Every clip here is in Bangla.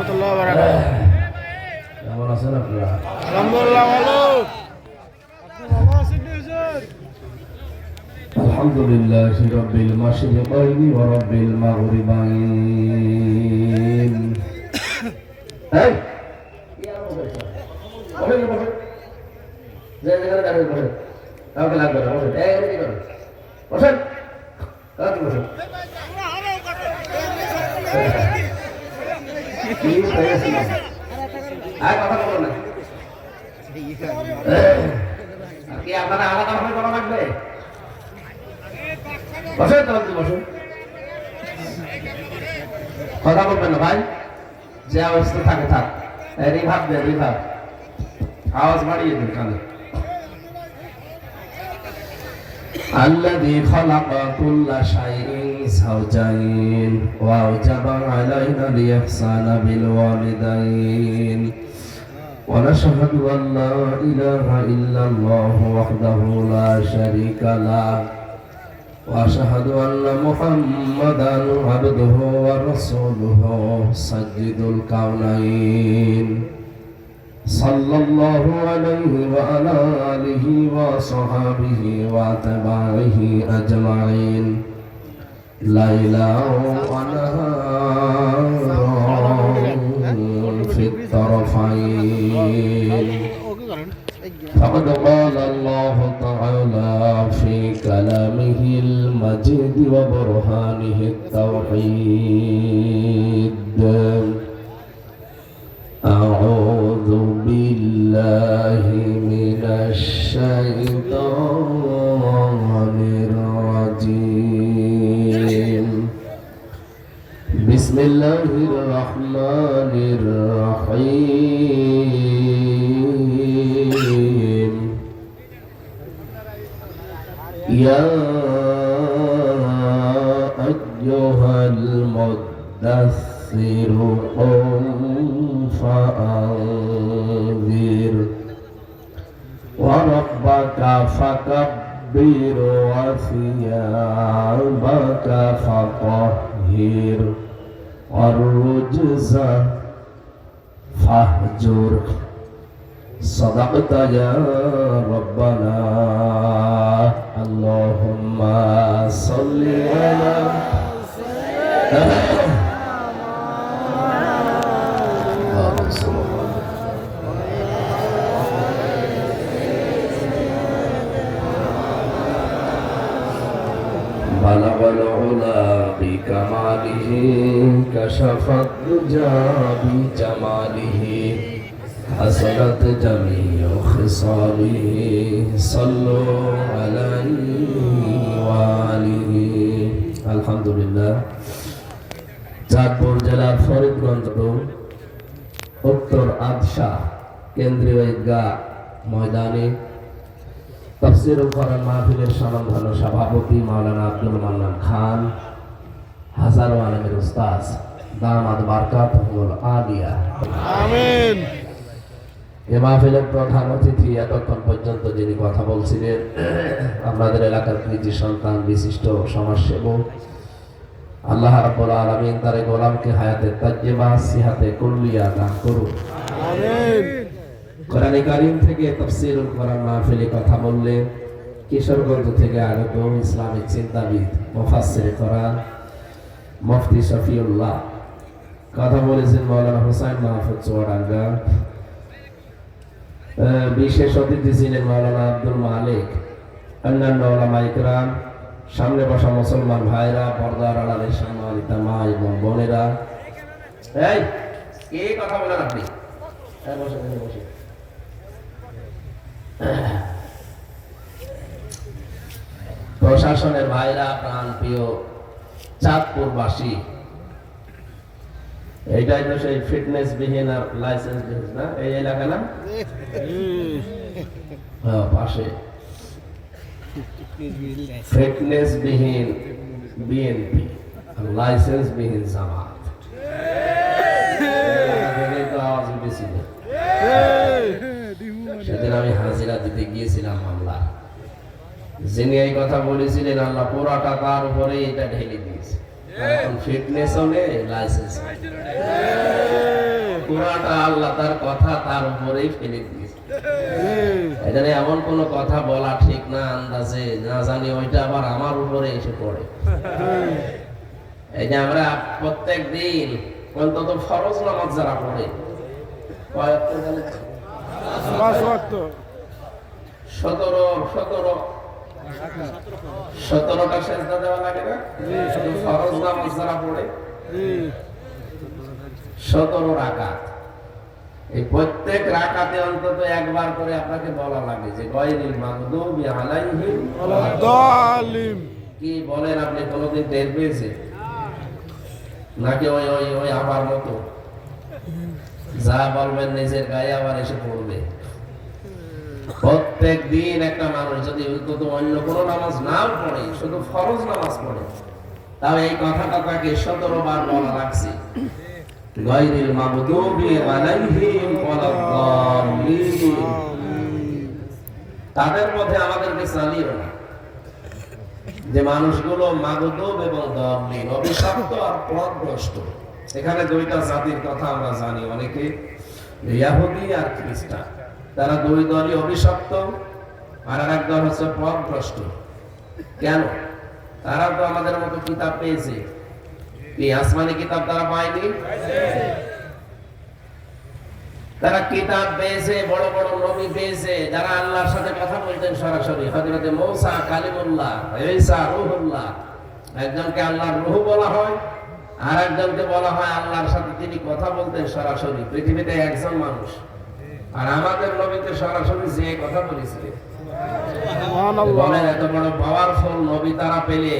রহমতুল্লাহ ওয়া বারাকাতুহু। কেমন আছেন আপনারা? আলহামদুলিল্লাহ ভালো। আপনি ভালো আছেন হুজুর? আলহামদুলিল্লাহি রাব্বিল মাশরিকাইনি ওয়া রাব্বিল মাগরিবাইন। এই কি আর বলছেন? বলেন যে জায়গায় দাঁড়িয়ে বলেন। কাউকে লাগবে না, বলেন। এই কি করেন? বসেন। কাউকে বসেন। কি হয়েছে? আর কথা বলো না। আর কি আপনারা আলাদা ভাবে করা লাগবে? বসেন তো, বসুন। কথা বলবেন না ভাই, যে অবস্থা থাকে থাক। রিভাব দেন, রিভাব আওয়াজ বাড়িয়ে দিন কানে। الذي خلق كل شيء زوجين وأوجب علينا الإحسان بالوالدين ونشهد أن لا إله إلا الله وحده لا شريك له وأشهد أن محمدا عبده ورسوله سيد الكونين صلى الله عليه وعلى آله وصحبه وأتباعه أجمعين ليلا ونهارا في الطرفين فقد قال الله تعالى في كلامه المجيد وبرهانه التوحيد أعوذ بالله من الشيطان الرجيم بسم الله الرحمن الرحيم يا أيها المدثر قم فأنذر وربك فكبر وثيابك فطهر والرجز فاهجر صدقت يا ربنا اللهم صل على بلغ العلا بكماله كشف الدجى بجماله حسنت جميع خصاله صلوا عليه وآله الحمد لله চাঁদপুর জেলার ফরিদগঞ্জ উত্তর আদশা কেন্দ্রীয় ঈদগাহ ময়দানে তাফসীরুল কোরআন মাহফিলের সম্মানিত সভাপতি মাওলানা আব্দুল মান্নান খান হাজারো আলেমের উস্তাদ দামাত বারকাতুহুল আলিয়া আমিন। এই মাহফিলের প্রধান অতিথি এতক্ষণ পর্যন্ত যিনি কথা বলছিলেন আপনাদের এলাকার কৃতি সন্তান বিশিষ্ট সমাজসেবক আল্লাহ রাব্বুল আলামিন তার গোলামকে হায়াতে তাজ্জিমা সিহাতে কুল্লিয়া দান করুন আমিন। কোরআন কারীম থেকে তাফসীরুল কোরআন মাহফিলে কথা বললেন কিশোরগঞ্জ থেকে আগত ইসলামিক চিন্তাবিদ মুফাসসির কোরআন মুফতি শফিউল্লাহ, কথা বলেছেন মাওলানা হুসাইন মাহফুজ চুয়াডাঙ্গা। বিশেষ অতিথি ছিলেন মাওলানা আব্দুল মালিক, অন্যান্য উলামা ইকরাম, সামনে বসা মুসলমান ভাইরা, পর্দার আড়ালে সম্মানিতা মা এবং বোনেরা। এই কে কথা বলেন আপনি? বসে বসে। প্রশাসনের ভাইরা, প্রাণ প্রিয় চাঁদপুরবাসী, এইটাই তো সেই ফিটনেস বিহীন আর লাইসেন্স বিহীন না এই এলাকা না? পাশে ফিটনেস বিহীন বিএনপি, লাইসেন্স বিহীন জামাত। সেদিন আমি হাজিরা দিতে গিয়েছিলাম মামলা, যিনি এই কথা বলেছিলেন আল্লাহ পুরো টাকার উপরে এটা ঢেলে দিয়েছে। এখন ফিটনেসও নেই, লাইসেন্স পুরাটা আল্লাহ তার কথা তার উপরেই ফেলে দিয়েছে। এখানে এমন কোন কথা বলা ঠিক না আন্দাজে, না জানি ওইটা আবার আমার উপরে এসে পড়ে। এই যে আমরা প্রত্যেক দিন অন্তত ফরজ নামাজ যারা পড়ে 17টা সেজদা দেওয়া লাগে না? ফরজ নামাজ যারা পড়ে 17 রাকাত, এই প্রত্যেক রাকাতে অন্তত একবার করে আপনাকে বলা লাগে যে গায়রিল মাগদুবি আলাইহিম ওয়ালাদ-দাল্লিন। কি বলেন আপনি কোনদিন টের পেয়েছেন নাকি ওই ওই ওই আমার মতো যা বলবেন নিজের গায়ে আবার এসে পড়বে? প্রত্যেক দিন একটা মানুষ যদি অন্তত অন্য কোনো নামাজ নাও পড়ে, শুধু ফরজ নামাজ পড়ে, তাও এই কথাটা তাকে 17 বার বলা লাগছে, গায়রিল মাগদুবি আলাইহিম ওয়ালাদ-দাল্লিন। তাদের মধ্যে আমাদেরকে চালিও না যে মানুষগুলো মাগদুব এবং দাল্লিন, অভিশপ্ত আর পথভ্রষ্ট। এখানে দুইটা জাতির কথা আমরা জানি, অনেকে ইহুদি আর খ্রিস্টান, তারা দুই দলই অভিশপ্ত, আর আরেক দল হচ্ছে পথভ্রষ্ট। কেন? তারা তো আমাদের মতো কিতাব পেয়েছে, কি আসমানি কিতাব তারা পায়নি? তারা কিতাব পেয়েছে, বড় বড় নবী পেয়েছে, যারা আল্লাহর সাথে কথা বলতেন সরাসরি। হযরত মূসা কালিমুল্লাহ, ঈসা রূহুল্লাহ। একজনকে আল্লাহর রূহ বলা হয়, আর একজনকে বলা হয় আল্লাহর সাথে তিনি কথা বলতেন সরাসরি। পৃথিবীতে একজন মানুষ, আর আমাদের নবীতে সরাসরি যে কথা বলেছিলেন। বলেন এত বড় পাওয়ারফুল নবী তারা পেলে,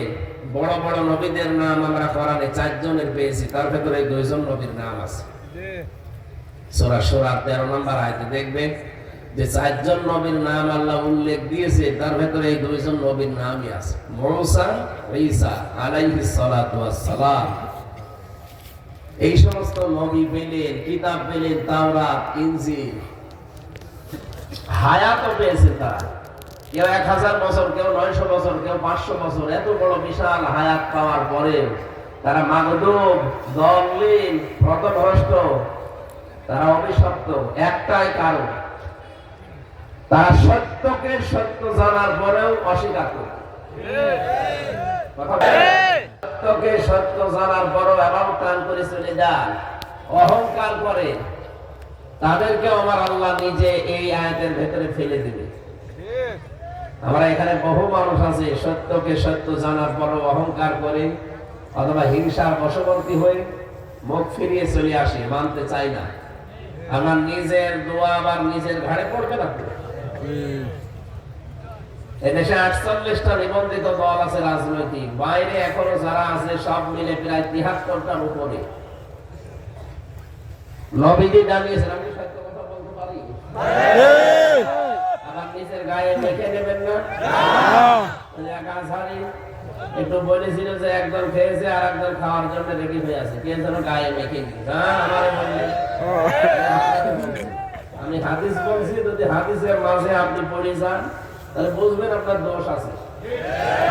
বড় বড় নবীদের নাম আমরা কোরআনে 4 জনের পেয়েছি, তার ভেতরে 2 জন নবীর নাম আছে। সূরা সূরা 13 নম্বর আয়াতে দেখবেন যে 4 জন নবীর নাম আল্লাহ উল্লেখ দিয়েছে, তার ভেতরে এই 2 জন নবীর নামই আছে, মূসা, ঈসা আলাইহিস সালাতু ওয়াস সালাম। এই সমস্ত নবী পেলেন, কিতাব পেলেন, তাওরাত, ইনজিল, হায়াতও পেয়েছে তারা। কেউ 1000 বছর, কেউ 900 বছর, কেউ 500 বছর। এত বড় বিশাল হায়াত পাওয়ার পরে তারা মাগদুব, দাল্লিন, পথভ্রষ্ট, তারা অভিশপ্ত। একটাই কারণ, তারা সত্যকে সত্য জানার পরেও অস্বীকার করে। সত্যকে সত্য জানার পরেও এমন প্রাণ করে চলে যায়, অহংকার করে। তাদেরকে আমার আল্লাহ নিজে এই আয়াতের ভেতরে ফেলে দিবে। আমরা এখানে বহু মানুষ আছে সত্যকে সত্য জানার পরও অহংকার করে, অথবা হিংসার বশবর্তী হয়ে মুখ ফিরিয়ে চলে আসে, মানতে চাই না। আমার নিজের দোয়া আবার নিজের ঘাড়ে পড়বে না। এদেশে 48টা নিবন্ধিত দল আছে রাজনৈতিক, বাইরে এখনো যারা আছে সব মিলে প্রায় 73টার উপরে। নবীজি জানিয়েছেন, আমি সত্য কথা বলতে পারি, আবার নিজের গায়ে মেখে নেবেন না। একটু বলেছিল যে একদল খেয়েছে আর একদল খাওয়ার জন্য রেডি হয়ে আছে, কে যেন গায়ে মেখে নিয়েছে। আমারে বললেন, আমি হাদিস বলছি, যদি হাদিসের মাঝে আপনি পড়ে যান তাহলে বুঝবেন আপনার দোষ আছে,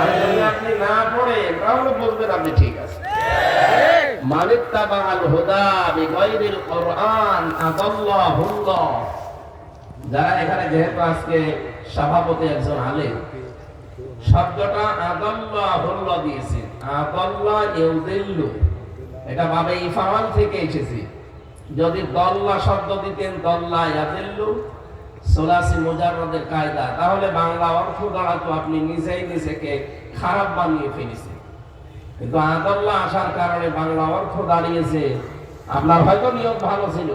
আর যদি আপনি না পড়েন তাহলে বুঝবেন আপনি ঠিক আছে। মানিত্তাবাআল হুদা বিগাইরিল কুরআন আদাল্লাহুল্লাহ। যারা এখানে যেহেতু আজকে সভাপতি একজন আলেম, শব্দটা আদাল্লাহুল্লাহ দিয়েছেন, আদাল্লাহ ইউদিল্লু, এটা বাবে ইফআল থেকে এসেছে। যদি দল্লা শব্দ দিতেন, দল্লা ইয়াদিল্লু, সুলাসি মুজাররদের কায়দা, তাহলে বাংলা অর্থ দাঁড়াতো আপনি নিজেই নিজেকে খারাপ বানিয়ে ফেলেছেন। কিন্তু আদাল্লাহ আসার কারণে বাংলা অর্থ দাঁড়িয়েছে, আপনার হয়তো নিয়ত ভালো ছিল,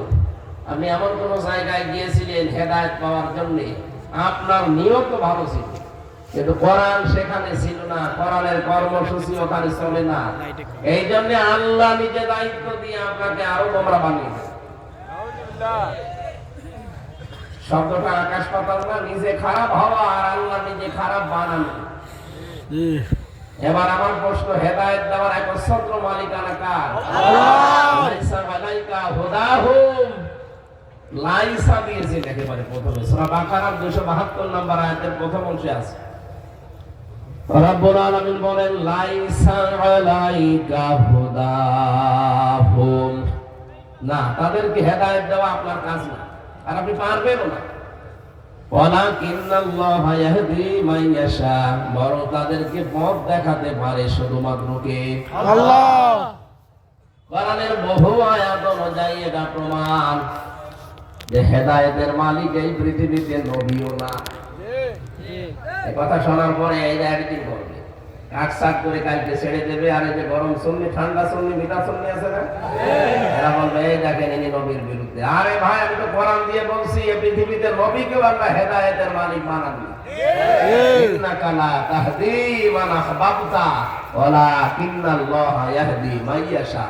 আপনি এমন কোন জায়গায় গিয়েছিলেন হেদায়েত পাওয়ার জন্য, আপনার নিয়ত ভালো ছিল, কিন্তু কোরআন সেখানে ছিল না, কোরআনের কর্মসূচি ওখানে চলে না। এই জন্য আল্লাহ নিজে দায়িত্ব দিয়ে আপনাকে আরো গোমরা বানিয়ে দেন। শব্দটা আকাশ পাতাল না, নিজে খারাপ হওয়া আর আল্লাহ নিজে খারাপ বানানো। এবার আমার প্রশ্ন, হেদায়েত দেওয়ার একচ্ছত্র মালিকানা কার? লাইসা আলাইকা হুদাহুম, লাইসা দিয়েছে একেবারে প্রথমে সূরা বাকারার 272 নম্বর আয়াতের প্রথম অংশে আছে। রব্বুল আলামিন বলেন, লাইসা আলাইকা হুদাহুম, না, তাদেরকে হেদায়েত দেওয়া আপনার কাজ না, আর আপনি পারবেনও না। ওয়ালাকিন্নাল্লাহা ইয়াহদি মান ইয়াশা, বরং তাদেরকে পথ দেখাতে পারে শুধুমাত্র কে? আল্লাহ। কোরআনের বহু আয়াত অনুযায়ী এটা প্রমাণ যে হেদায়েতের মালিক এই পৃথিবীতে নবীও না। এই কথা শোনার পরে এরা একদিন করবে, কাটসাট করে কালকে ছেড়ে দেবে। আর এই যে গরম সুন্নি, ঠান্ডা সুন্নি, মিঠা সুন্নি আছে না, এরা বলবে এই দেখেন ইনি নবীর বিরুদ্ধে। আরে ভাই, আমি তো কোরআন দিয়ে বলছি এই পৃথিবীতে নবীকেও আল্লাহ হেদায়েতের মালিক বানাননি। ইন্নাকা লা তাহদি মান আহবাবতা ওয়ালাকিন্নাল্লাহা ইয়াহদি মান ইয়াশা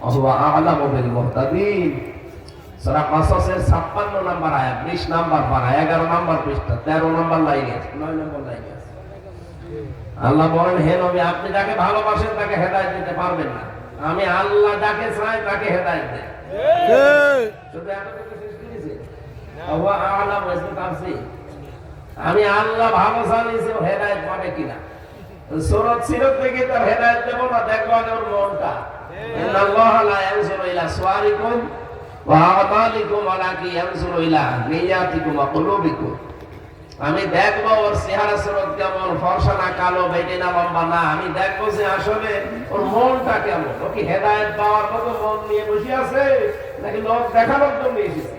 ওয়া হুয়া আ'লামু বিল মুহতাদিন। সূরা কাসাসের 56 নম্বর আয়াত, 20 নম্বর পারা, 11 নম্বর পৃষ্ঠা, 13 নম্বর লাইনে, 9 নম্বর লাইনে আছে। আল্লাহ বলেন, হে নবী, আপনি যাকে ভালোবাসেন তাকে হেদায়েত দিতে পারবেন না। আমি আল্লাহ যাকে চাই তাকে হেদায়েত দেই। শুধু এতটুকু শেষ করেছি, ওয়া আ'লামু ইসমি তাফসীর। আমি আল্লাহ ভালো জানি যে হেদায়েত পাবে কিনা। সূরাত সিরাত থেকে তার হেদায়েত দেব না, দেখব আগে ওর মনটা। ইন্নাল্লাহা লা ইয়ানজুরু ইলা সুওয়ারিকুম ওয়া আমালিকুম ওয়ালাকিন ইয়ানজুরু ইলা নিয়াতিকুম ওয়া কুলুবিকুম। আমি দেখবো ওর চেহারা সুরত কেমন, ফর্সা না কালো, বেটে না লম্বা না। আমি দেখবো যে আসলে ওর মনটা কেমন, ও কি হেদায়েত পাওয়ার মতো মন নিয়ে বসে আছে নাকি লোক দেখানোর জন্য এসেছে।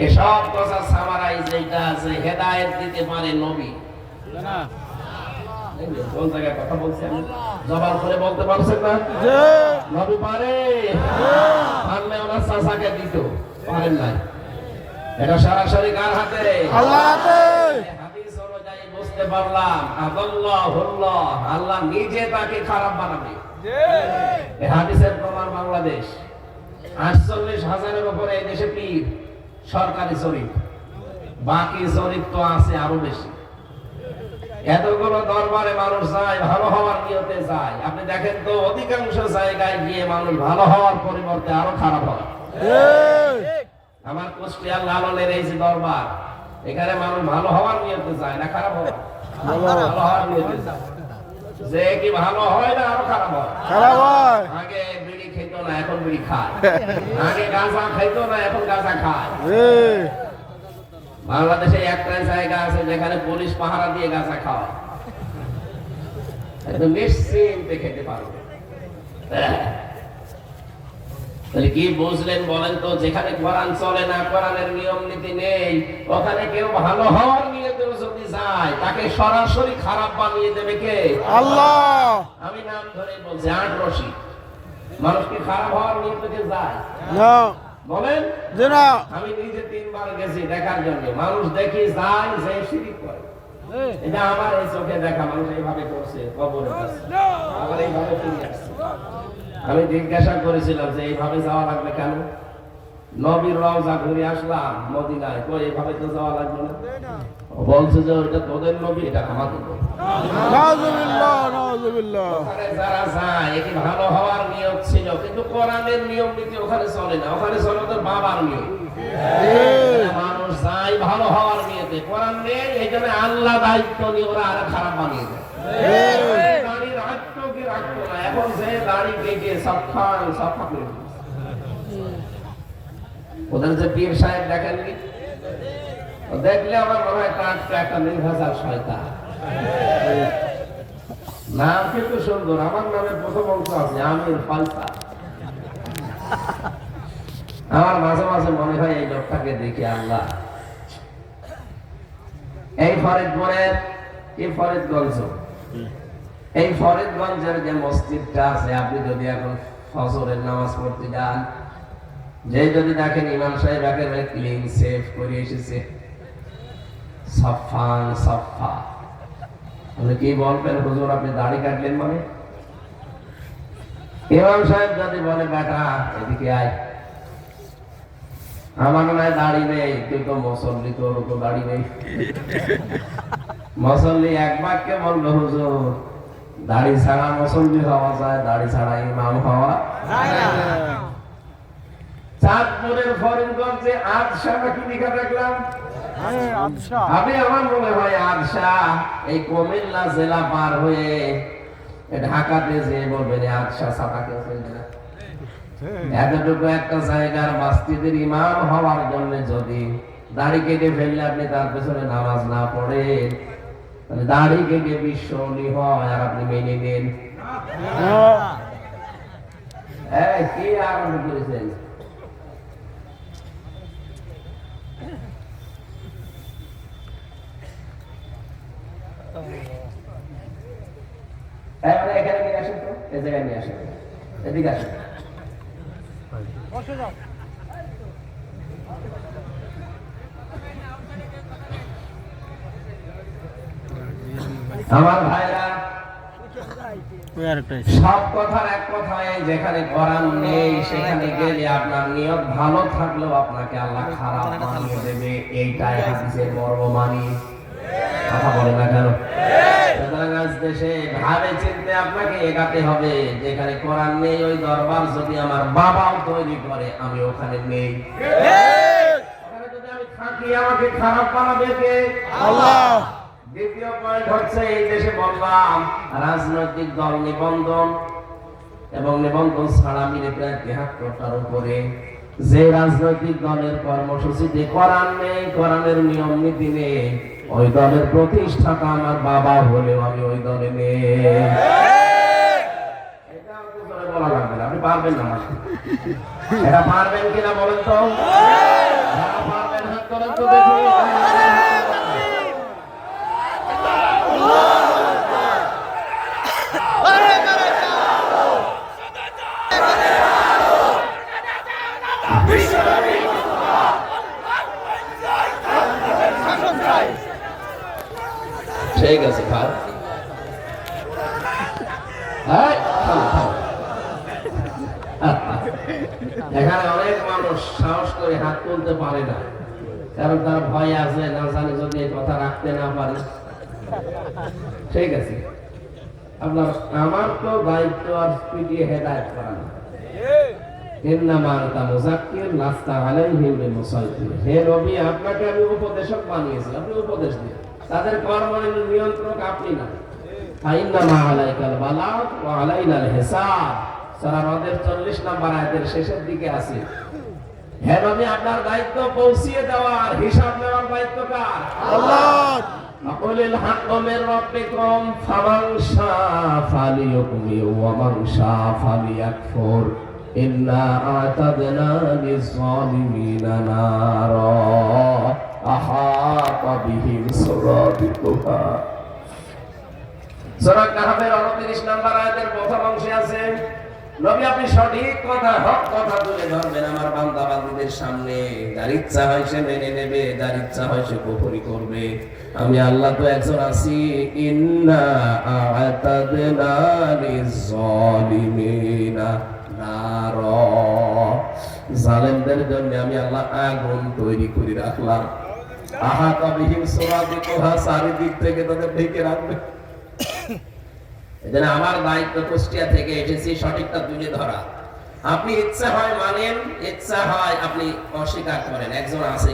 এসব কথা সামারাইজ যেটা আছে, হেদায়েত দিতে পারে নবী। কোন জায়গায় কথা বলছি আমি, জবান করে বলতে পারছেন না? নবী পারে, পারলে ওনার চাচাকে দিত, পারেন নাই। এটা সরাসরি কার হাতে? আল্লাহ হাতে। হাদিস অনুযায়ী বুঝতে পারলাম আল্লাহুল্লাহ, আল্লাহ নিজে তাকে খারাপ বানাবে। এই হাদিসের প্রমাণ বাংলাদেশ। 48,000-এর উপরে এই দেশে পীর, সরকারি শরীফ, বাকি শরীফ তো আছে আরো বেশি। এতগুলো দরবারে মানুষ যায়, ভালো হওয়ার নিয়তে যায়। আপনি দেখেন তো অধিকাংশ জায়গায় গিয়ে মানুষ ভালো হওয়ার পরিবর্তে আরো খারাপ হয়। আমার কুষ্টিয়ার লালনের এই যে দরবার, এখানে মানুষ ভালো হওয়ার নিয়তে যায় না খারাপ হওয়ার? ভালো হওয়ার নিয়তে যায়। যে কি ভালো হয় না আরো খারাপ হয়? খারাপ হয়। আগে বিড়ি খেত না, এখন বিড়ি খায়। আগে গাঁজা খাইতো না, এখন গাঁজা খায়। বাংলাদেশে একটাই জায়গা আছে যেখানে পুলিশ পাহারা দিয়ে গাঁজা খাওয়ায়, একদম নিশ্চিন্তে খেতে পারবে। তাহলে কি বুঝলেন বলেন তো? যেখানে কোরআন চলে না, কোরআনের নিয়ম নীতি নেই, ওখানে কেউ ভালো হওয়ার নিয়তেও যদি যায়, তাকে সরাসরি খারাপ বানিয়ে দেবে কে? আল্লাহ। আমি নাম ধরে বলছি, 8 রশি মানুষ কি খারাপ হওয়ার নিয়তে যায় না? বলেন যে না। আমি নিজে 3 বার গেছি দেখার জন্য, মানুষ দেখি যায় যে শিরিক করে। এটা আমার এই চোখে দেখা, মানুষ এইভাবে করছে কবরের কাছে, আবার এইভাবে ফিরে আসছে। আমি জিজ্ঞাসা করেছিলাম যে এইভাবে যাওয়া লাগবে কেন? নবীর রওজা ঘুরে আসলাম মদিনায়, তো এইভাবে তো যাওয়া লাগবে না। বলছে যে ওইটা তোদের নবী, এটা আমাদের নবী। নাউজুবিল্লাহ, নাউজুবিল্লাহ। ওখানে যারা যায় এটি ভালো হওয়ার নিয়ত ছিল, কিন্তু কোরআনের নিয়ম নীতি ওখানে চলে না, ওখানে চলে ওদের বাবার নিয়ম। মানুষ যায় ভালো হওয়ার নিয়তে, কোরআন নেই, এই জন্য আল্লাহ দায়িত্ব নিয়ে ওরা আরো খারাপ বানিয়ে দেয়। দাড়ি রাখতো কি রাখতো না, এখন যে দাড়ি কেটে সব খান সব খাবে। ওদের যে পীর সাহেব দেখেননি, দেখলে আমার মনে হয় একটা নির্ভেজাল শয়তান। নাম কিন্তু সুন্দর, আমার নামের প্রথম অংশ আছে আমির ফালসা। আমার মাঝে মাঝে মনে হয় এই লোকটাকে দেখে আল্লাহ, এই ফরিদপুরের এই ফরিদগঞ্জ, এই ফরিদগঞ্জের যে মসজিদটা আছে, আপনি যদি এখন ফজরের নামাজ পড়তে যান, যে যদি দেখেন ইমাম সাহেব একেবারে ক্লিন সেফ করে এসেছে, সাফান সাফা। আপনি কি বলবেন হুজুর আপনি দাড়ি কাটলেন মানে? ইমাম সাহেব যদি বলে বেটা এদিকে আয়, আমার নয় দাড়ি নেই, তুই তো মুসল্লি, তোর তো দাড়ি নেই। মুসল্লি এক বাক্যে বললো হুজুর দাড়ি ছাড়া মুসল্লি হওয়া যায়, দাড়ি ছাড়া ইমাম হওয়া যায় না। চাঁদপুরের ফরিদগঞ্জে আদশা নাকি লেখা দেখলাম, আমি আমার মনে হয় আদশা এই কুমিল্লা জেলা পার হয়ে ঢাকাতে যে বলবেন আদশা ছাতা কেউ ফেলবে না। এতটুকু একটা জায়গার মসজিদের ইমাম হওয়ার জন্য যদি দাড়ি কেটে ফেললে আপনি তার পেছনে নামাজ না পড়েন, তাহলে দাড়ি কেটে বিশ্বলি হয় আর আপনি মেনে নেন। কি আরম্ভ করেছেন? এখানে নিয়ে আসেন তো, এই জায়গায় নিয়ে আসেন, এদিকে আসেন। আমার ভাইরা, সব কথার এক কথায়, যেখানে কোরআন নেই সেখানে গেলে আপনার নিয়ত ভালো থাকলেও আপনাকে আল্লাহ খারাপ বানিয়ে দেবে। এইটাই হাদিসের মর্মমানি। কথা বলে না কেন? সুতরাং আজ দেশে ভাবে চিন্তে আপনাকে এগাতে হবে। যেখানে কোরআন নেই ওই দরবার যদি আমার বাবাও তৈরি করে, আমি ওখানে নেই। ওখানে যদি আমি থাকি আমাকে খারাপ বানাবে কে? আল্লাহ। দ্বিতীয় পয়েন্ট হচ্ছে, এই দেশে বললাম রাজনৈতিক দল নিবন্ধন এবং নিবন্ধন ছাড়া মিলে প্রায় ৭৩টার উপরে। যে রাজনৈতিক দলের কর্মসূচিতে কোরআন নেই, কোরআনের নিয়ম নীতি নেই, ওই দলের প্রতিষ্ঠাতা আমার বাবা হলেও আমি ওই দলে নেই। এটা বলা লাগবে না, আপনি পারবেন না। এটা পারবেন কিনা বলেন তো? পারবেন, হাত তোলেন তো দেখি। ঠিক আছে, এখানে অনেক মানুষ সাহস করে হাত তুলতে পারে না, কারণ তার ভয় আছে, না জানে যদি এই কথা রাখতে না পারে। ঠিক আছে, আপনার আমার তো দায়িত্ব আর পিটিয়ে হেদায়েত করা না। হে নবী, আপনাকে আমি উপদেশক বানিয়েছি, আপনি উপদেশ দিন। তাদের কর্মের নিয়ন্ত্রক আপনি না। সূরা রদের 40 নম্বর আয়াতের শেষের দিকে আছে, হে নবী, আপনার দায়িত্ব পৌঁছিয়ে দেওয়ার, হিসাব নেওয়ার দায়িত্ব কার? আল্লাহর। আকুলিল হাক্কু মির রাব্বিকুম ফামান শাআ ফালিয়ুমিন ওয়া মান শাআ ফালিয়াকফুর ইন্না আ'তাদনা লিয-যালিমিনা নারা আহাতা বিহিম সুরাদিকুহা। সূরা কাহফের 29 নম্বর আয়াতের প্রথম অংশে আছে, নবী আপনি সঠিক কথা, হক কথা তুলে ধরবেন আমার বান্দা বান্দীদের সামনে। যার ইচ্ছা হয় সে মেনে নেবে, যার ইচ্ছা হয় সে কুফরি করবে। আমি আল্লাহ তো একজন আছি, ইন্না আ'তাদনা লিয-যালিমিনা নারা, জালেমদের জন্য আমি আল্লাহ আগুন তৈরি করে রাখলাম। আহাতা বিহিম সুরাদিকুহা, চারিদিক থেকে তাদের ঢেকে রাখবে। এজন্য আমার দায়িত্ব কুষ্টিয়া থেকে এসেছি সঠিকটা তুলে ধরা। আপনি ইচ্ছা হয় মানেন, ইচ্ছা হয় আপনি অস্বীকার করেন, একজন আছে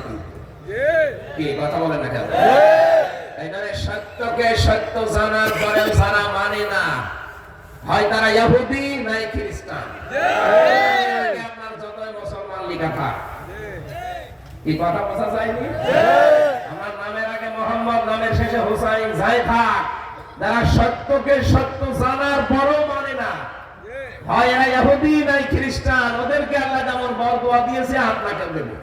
কি কথা বলেন না কেন? এখানে সত্যকে সত্য জানার পরেও যারা মানে না, হয় তারা ইহুদি নাই খ্রিস্টান, আপনার যতই মুসলমান লেখা থাক, কি কথা বোঝা যায়নি? আমার নামের আগে মোহাম্মদ, নামের শেষে হুসাইন যাই থাক, যারা সত্যকে সত্য জানার পরও মানে না, হয় এরা ইহুদি নাই খ্রিস্টান, ওদেরকে আল্লাহ যেমন বরদোয়া দিয়েছে আপনাকে দেবে।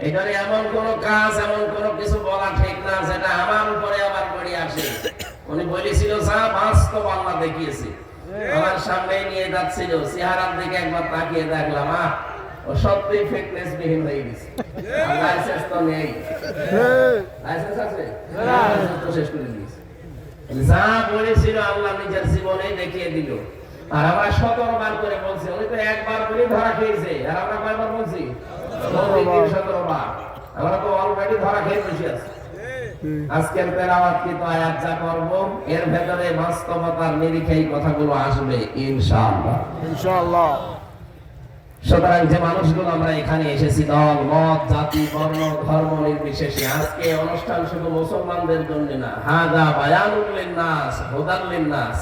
এখানে এমন কোন কাজ, এমন কোন কিছু বলা ঠিক না যেটা আমার উপরে আবার পড়ে আসে। উনি বলেছিল যা বাস্তব আল্লাহ দেখিয়েছে, আমার সামনে নিয়ে যাচ্ছিল, চেহারার দিকে একবার তাকিয়ে দেখলাম, ও সত্যিই ফিটনেস বিহীন হয়ে গেছে। লাইসেন্স তো নেই, লাইসেন্স আছে তো শেষ করে দিয়েছে। যা বলেছিল আল্লাহ নিজের জীবনে দেখিয়ে দিল। আর আমরা 17 বার করে বলছি, উনি তো একবার বলে ধরা খেয়েছে, আর আমরা কয়বার বলছি? 17 বার। আমরা তো অলরেডি ধরা খেয়ে বসে আছি। আজকের তেলাওয়াতকৃত আয়াত যা করব, এর ভেতরে বাস্তবতার নিরিখে এই কথাগুলো আসবে ইনশাআল্লাহ, ইনশাআল্লাহ। সুতরাং যে মানুষগুলো আমরা এখানে এসেছি, দল মত জাতি বর্ণ ধর্ম নির্বিশেষে, আজকে অনুষ্ঠান শুধু মুসলমানদের জন্য না, হাদা বায়ানুল লিন্নাস হুদাল লিন্নাস,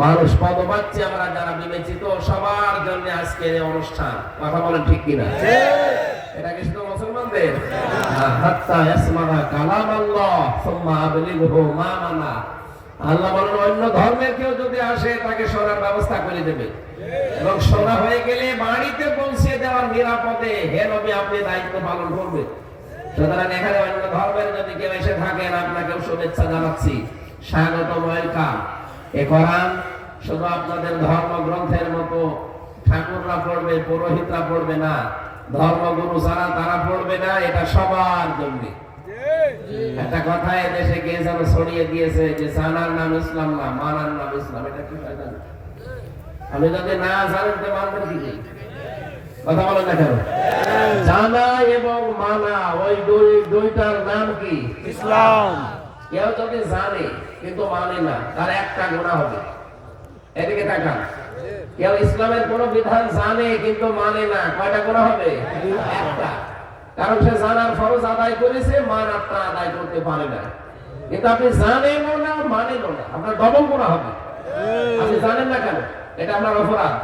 মানুষ পদ পাচ্ছে আমরা যারা বিবেচিত সবার জন্য আজকের এই অনুষ্ঠান। কথা বলেন ঠিক কিনা? এটা কি শুধু মুসলমানদের? হাত্তা ইয়াসমা'a কালাম আল্লাহ সুম্মা আবলিগহু মা মানা। আল্লাহ বলেন অন্য ধর্মের কেউ যদি আসে তাকে শোনার ব্যবস্থা করে দেবে, এবং শোনা হয়ে গেলে বাড়িতে পৌঁছে দেওয়ার নিরাপদে হে নবী আপনি দায়িত্ব পালন করবেন। সুতরাং এখানে অন্য ধর্মের যদি কেউ এসে থাকেন আপনাকে শুভেচ্ছা জানাচ্ছি, স্বাগত, ওয়েলকাম। এ কোরআন শুধু আপনাদের ধর্মগ্রন্থের মতো ঠাকুররা পড়বে, পুরোহিতরা পড়বে না, ধর্মগুরু যারা তারা পড়বে না, এটা সবার জন্য। একটা কথা দেশে কে যেন ছড়িয়ে দিয়েছে যে জানার নাম ইসলাম না, মানার নাম ইসলাম। এটা কি জানেন? আমি যদি না জানেন তো মানবেন কি? কথা বলেন না কেন? জানা এবং মানা ওই দুইটার নাম কি? ইসলাম। কেউ যদি জানে কিন্তু মানে না, তার একটা গুনাহ হবে। এদিকে তাকান। কেউ ইসলামের কোন বিধান জানে কিন্তু মানে না, কয়টা গুনাহ হবে? একটা। কারণ সে জানার ফরজ আদায় করেছে, মানাটা আদায় করতে পারে না। কিন্তু আপনি জানেনও না, মানেনও না, আপনার ডবল গুনাহ হবে। আপনি জানেন না কেন? এটা আপনার অপরাধ।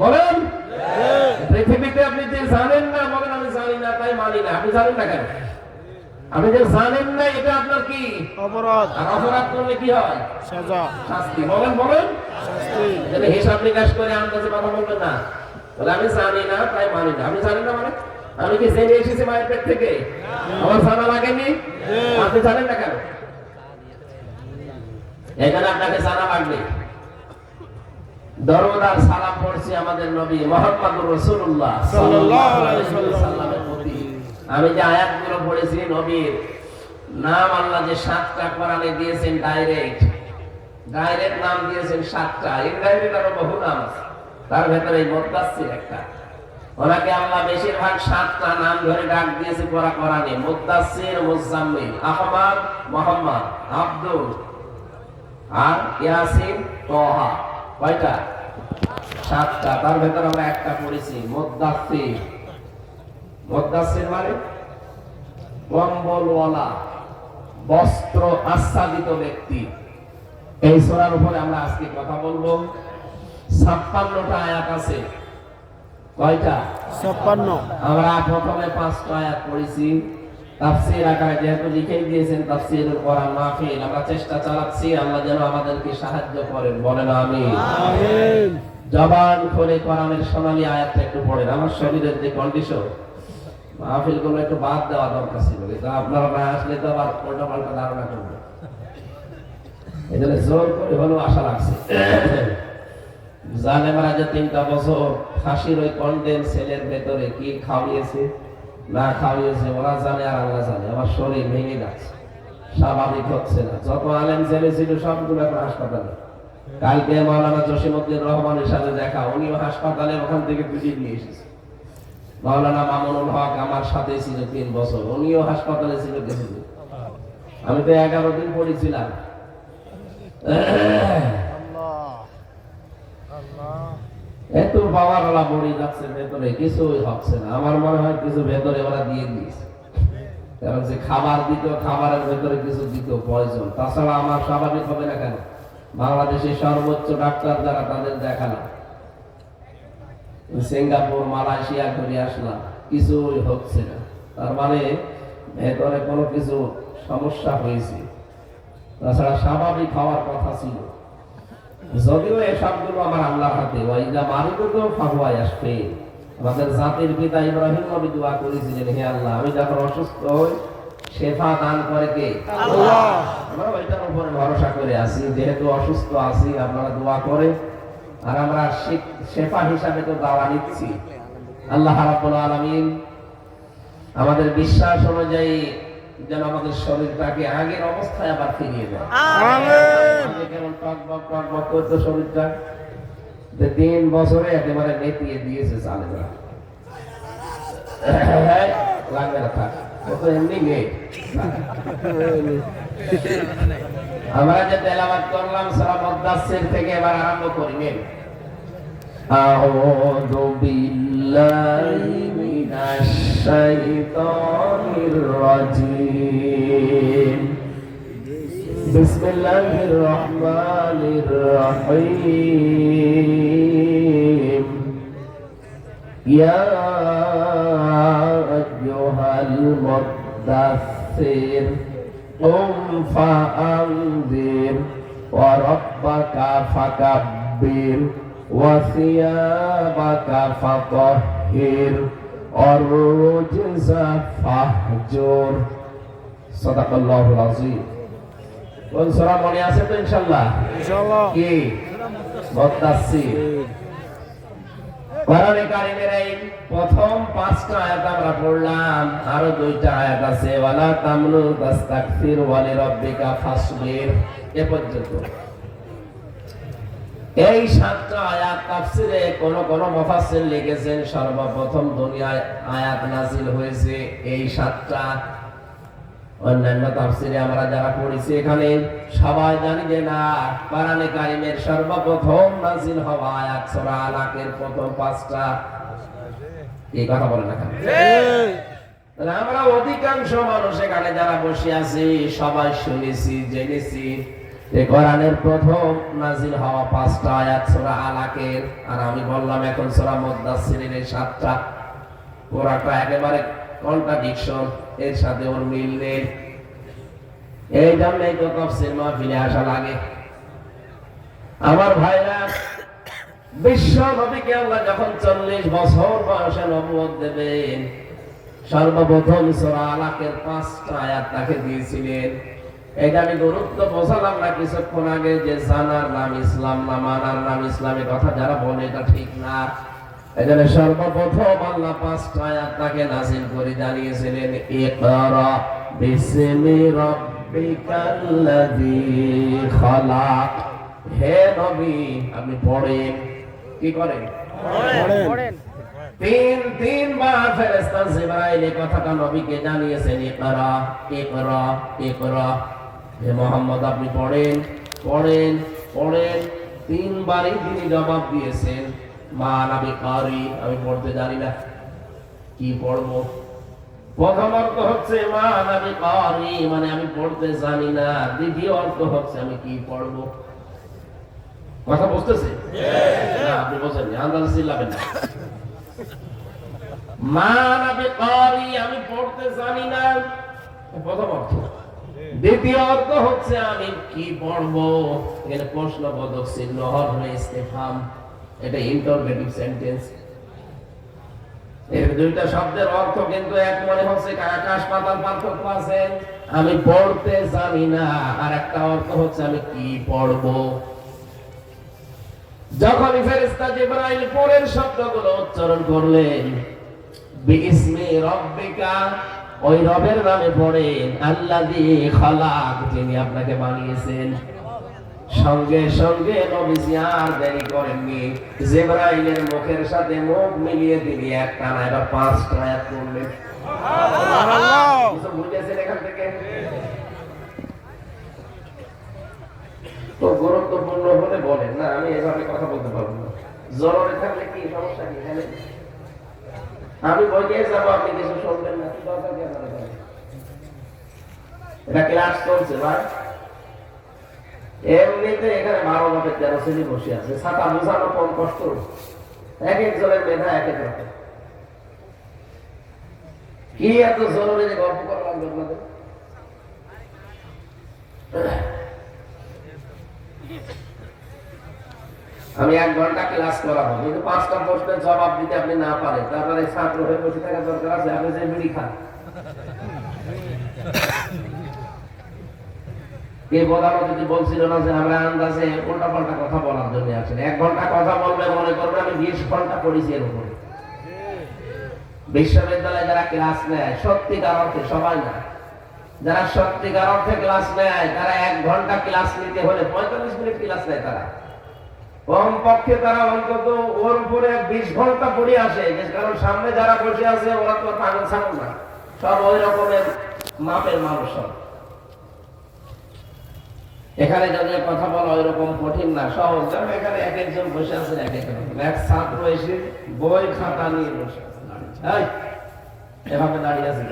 বলেন, পৃথিবীতে আপনি যে জানেন না, বলেন আমি জানি না তাই মানি না, আপনি জানেন না কেন? আপনি যে জানেন না এটা আপনার কি? অপরাধ। আর অপরাধ করলে কি হয়? সাজা, শাস্তি। বলেন বলেন, শাস্তি। যদি হিসাব নিকাশ করে আন্দাজে কথা বলবেন না, বলে আমি জানি না তাই মানি না। আপনি জানেন না মানে? আমি কি জেনে এসেছি মায়ের পেট থেকে? আমার জানা লাগেনি? আপনি জানেন না কেন? এখানে আপনাকে জানা লাগবে। দরুদ আর সালাম পড়ছি আমাদের নবী মুহাম্মদুর রাসূলুল্লাহ সাল্লাল্লাহু আলাইহি ওয়াসাল্লামের প্রতি। আমি যে আয়াতগুলো পড়েছি নবীর নাম আল্লাহ যে 7টা কোরআনে দিয়েছেন, ডাইরেক্ট নাম দিয়েছেন 7টা, ইনডাইরেক্ট আরো বহু নাম আছে। তার ভেতরে মুদ্দাসসির একটা। ওনাকে আল্লাহ বেশিরভাগ 7টা নাম ধরে ডাক দিয়েছে কোরআনে। মুদ্দাসসির, মুজাম্মিল, আহমদ, মুহাম্মদ, আব্দুল, আর ইয়াসিন, তাহা। কয়টা? 7টা। তার ভেতরে আমরা একটা পড়েছি মুদ্দাসসির। মুদ্দাসসির মানে কম্বলওয়ালা, বস্ত্র আচ্ছাদিত ব্যক্তি। এই সূরার উপরে আমরা আজকে কথা বলবো। 56টা আয়াত আছে। কয়টা? 56। আমরা প্রথমে 5টা আয়াত পড়েছি। তাফসীর আকারে যেহেতু লিখে দিয়েছেন তাফসীরুল কোরআন মাহফিল, আমরা চেষ্টা চালাচ্ছি আল্লাহ যেন আমাদেরকে সাহায্য করেন। বলেন আমিন। আমিন। জবান খুলে কোরআনের সোনালী আয়াতটা একটু পড়েন। আমার শরীরের যে কন্ডিশন, মাহফিল গুলো একটু বাদ দেওয়া দরকার ছিল, কিন্তু আপনারা না আসলে তো আবার উল্টা পাল্টা ধারণা করবে। এই জন্য জোর করে হলেও আশা লাগছে। জালেমরা যে 3টা বছর ফাঁসির ওই কন্ডেম সেলের ভেতরে কি খাওয়িয়েছে না খাওয়িয়েছে ওরা জানে আর আল্লাহ জানে। আমার শরীর ভেঙে যাচ্ছে, স্বাভাবিক হচ্ছে না। যত আলেম জেলে ছিল সবগুলো এখন হাসপাতালে। কালকে মাওলানা জসিমউদ্দিন রহমানের সাথে দেখা, উনিও হাসপাতালে, ওখান থেকে খুঁজে নিয়ে এসেছে। মাওলানা মামুনুল হক আমার সাথে ছিল 3 বছর, উনিও হাসপাতালে ছিল কিছুদিন। আমি তো 11 দিন পড়েছিলাম। এত পাওয়ারওয়ালা বড়ি যাচ্ছে ভেতরে, কিছুই হচ্ছে না। আমার মনে হয় কিছু ভেতরে ওরা দিয়ে দিয়েছে, কারণ যে খাবার দিত, খাবারের ভেতরে কিছু দিত পয়জন। তাছাড়া আমার স্বাভাবিক হবে না কেন? বাংলাদেশের সর্বোচ্চ ডাক্তার যারা, তাদের দেখালাম, সিঙ্গাপুর, মালয়েশিয়া ঘুরে আসলাম, কিছুই হচ্ছে না। তার মানে ভেতরে কোনো কিছু সমস্যা হয়েছে। তাছাড়া স্বাভাবিক হওয়ার কথা ছিল। যদিও এই সবগুলো আমার আল্লাহর হাতে। ওয়াইজা মারিদুতো ফাহুয়া ইয়াশফিন। আমাদের জাতির পিতা ইব্রাহিম নবী দোয়া করেছিলেন, হে আল্লাহ আমি যখন অসুস্থ হই শেফা দান করে কে? আল্লাহ। আমরা ওইটার উপরে ভরসা করে আছি। যেহেতু অসুস্থ আছি আপনারা দোয়া করে, আর আমরা শেফা হিসাবে তো দাওয়া নিচ্ছি। আল্লাহ রাব্বুল আলামিন আমাদের বিশ্বাস অনুযায়ী যেন আমাদের শরীরটাকে আগের অবস্থায় আবার ফিরিয়ে দেয়। আমিন। কেমন টকবক করতো শরীরটা, 3 বছরে একেবারে নেতিয়ে দিয়েছে চালেরা। লাগবে না, থাক, ও তো এমনি নেই। আমরা যে তেলাওয়াত করলাম সূরা মুদ্দাসসির থেকে, এবার আরম্ভ করি। নেন আউযু বিল্লাহি মিনাশ শাইতানির রাজিম। বিসমিল্লাহির রহমানির রহিম ইয়া আইয়ুহাল মুদ্দাসসির কুম ফাআনজির ওয়া রাব্বাকা ফাকাব্বির ওয়া সিয়াবাকা ফাতাহহির ওয়ার-রুজজা ফাহজুর। সাদাকাল্লাহুল আযীম। কোন সূরা মনে আছে তো ইনশাআল্লাহ? ইনশাআল্লাহ। কি? মুদ্দাসসির। কোরআনে কারীমের এই প্রথম 5টা আয়াত আমরা পড়লাম, আরো 2টা আয়াত আছে, ওয়ালা তামনু তাস্তাকফির ওয়া লিরাব্বিকা ফাসবির, এ পর্যন্ত। এই 7টা আয়াত তাফসিরে কোন মুফাসসির লিখেছেন সর্বপ্রথম দুনিয়ায় আয়াত নাযিল হয়েছে এই 7টা। অন্যান্য তাফসিরে আমরা যারা পড়েছি এখানে সবাই জানি যে না, কোরআনে কারীমের সর্বপ্রথম নাযিল হওয়া আয়াত সূরা আলাকের প্রথম 5টা। এই কথা বলেন না কেন? তাহলে আমরা অধিকাংশ মানুষ এখানে যারা বসে আছি সবাই শুনেছি, জেনেছি যে কোরআনের প্রথম নাযিল হওয়া 5টা আয়াত সূরা আলাকের। আর আমি বললাম এখন সূরা মুদ্দাসসিরের এই 7টা, পুরাটা একেবারে কন্ট্রাডিকশন, এর সাথে ওর মিল নেই। এই জন্যই তো তাফসীর মাহফিলে আসা লাগে। আমার ভাইরা, বিশ্ব নবীকে আল্লাহ যখন 40 বছর বয়সে নবুয়ত দেবেন, সর্বপ্রথম সূরা আলাকের 5টা আয়াত তাকে দিয়েছিলেন। এটা আমি গুরুত্ব বোঝালাম না কিছুক্ষণ আগে যে জানার নাম ইসলাম না মানার নাম ইসলামে, কথা যারা বলে এটা ঠিক না। এজন্য সর্বপ্রথম আল্লাহ 5টা আয়াত তাকে নাযিল করে জানিয়েছিলেন, ইকরা বিসমি রাব্বিকাল্লাযী খালাক। হে নবী, আপনি পড়েন। কি করেন? পড়েন। তিনবার ফেরেশতা জিবরাইল এই কথাটা নবীকে জানিয়েছেন, ইকরা ইকরা ইকরা। হে মুহাম্মদ, আপনি পড়েন পড়েন পড়েন। 3বারই তিনি জবাব দিয়েছেন, মা নাবি কারি, আমি পড়তে জানি না, কি পড়বো? প্রথম অর্থ হচ্ছে মা নাবি কারি, মানে আমি পড়তে জানি না। দ্বিতীয় অর্থ হচ্ছে আমি কি পড়বো? কথা বুঝতেছে? না, আপনি বলছেন আন্দাজ চিল্লাবেন না। মা নাবি কারি, আমি পড়তে জানি না, প্রথম অর্থ। দ্বিতীয় অর্থ হচ্ছে আমি কি পড়বো? এখানে প্রশ্নবোধক চিহ্ন, হরফে ইস্তিফহাম, এটা ইন্টারোগেটিভ সেন্টেন্স। এর 2টা শব্দের অর্থ কিন্তু এক মনে হচ্ছে, আকাশ পাতাল পার্থক্য আছে। আমি পড়তে জানি না, আর একটা অর্থ হচ্ছে আমি কি পড়বো। যখন ফেরেশতা জিবরাইল পরের শব্দগুলো উচ্চারণ করলেন, বিইসমি রাব্বিকা, ওই রবের নামে পড়েন, আল্লাযী খালাক, যিনি আপনাকে বানিয়েছেন। সঙ্গে সঙ্গে নবীজি আর দেরি করেননি, জিবরাইলের মুখের সাথে মুখ মিলিয়ে তিনি একটানা এবার 5টা আয়াত পড়লেন। সুবহানাল্লাহ। কিছু বুঝেছেন এখান থেকে? তো গুরুত্বপূর্ণ হলে বলেন, না আমি এভাবে কথা বলতে পারবো না। জরুরি থাকলে কি সমস্যা কি? আমি বইয়ে যাবো, আপনি কিছু শুনবেন না, কি দরকার কি আপনার? এটা ক্লাস চলছে ভাই। এমনিতে এখানে 12 বাপের 13 শ্রেণী বসে আছে, ছাতা বোঝানো কম কষ্ট। এক একজনের মেধা এক এক রকম। কি এত জরুরি যে গল্প করলাম আপনাদের? আমি 1 ঘন্টা ক্লাস করাবো, কিন্তু 5টা প্রশ্নের জবাব দিতে আপনি না পারেন, তারপরে ছাত্র হয়ে বসে থাকা দরকার আছে? আপনি যে বিড়ি খান, কে বলানো যদি বলছিল না যে আমরা আন্দাজে উল্টা পাল্টা কথা বলার জন্য আসেন। 1 ঘন্টা কথা বলবে, মনে করবে আমি 20 ঘন্টা পড়েছি এর উপরে। বিশ্ববিদ্যালয়ে যারা ক্লাস নেয় সত্যিকার অর্থে, সবাই না, যারা সত্যিকার অর্থে ক্লাস নেয় তারা 1 ঘন্টা ক্লাস নিতে হলে 45 মিনিট ক্লাস নেয়। তারা কমপক্ষে তারা অন্তত ওর উপরে 20 ঘন্টা পড়ে আসে, কারণ সামনে যারা বসে আছে ওরা তো পাগল ছাগল না, সব ওই রকমের মাপের মানুষ। এখানে যাদের কথা বলা ওই রকম কঠিন না, সহজ। যেমন এখানে এক একজন বসে আছেন এক এক রকম। এক ছাত্র এসে বই খাতা নিয়ে বসে আছে, এভাবে দাঁড়িয়ে আছে,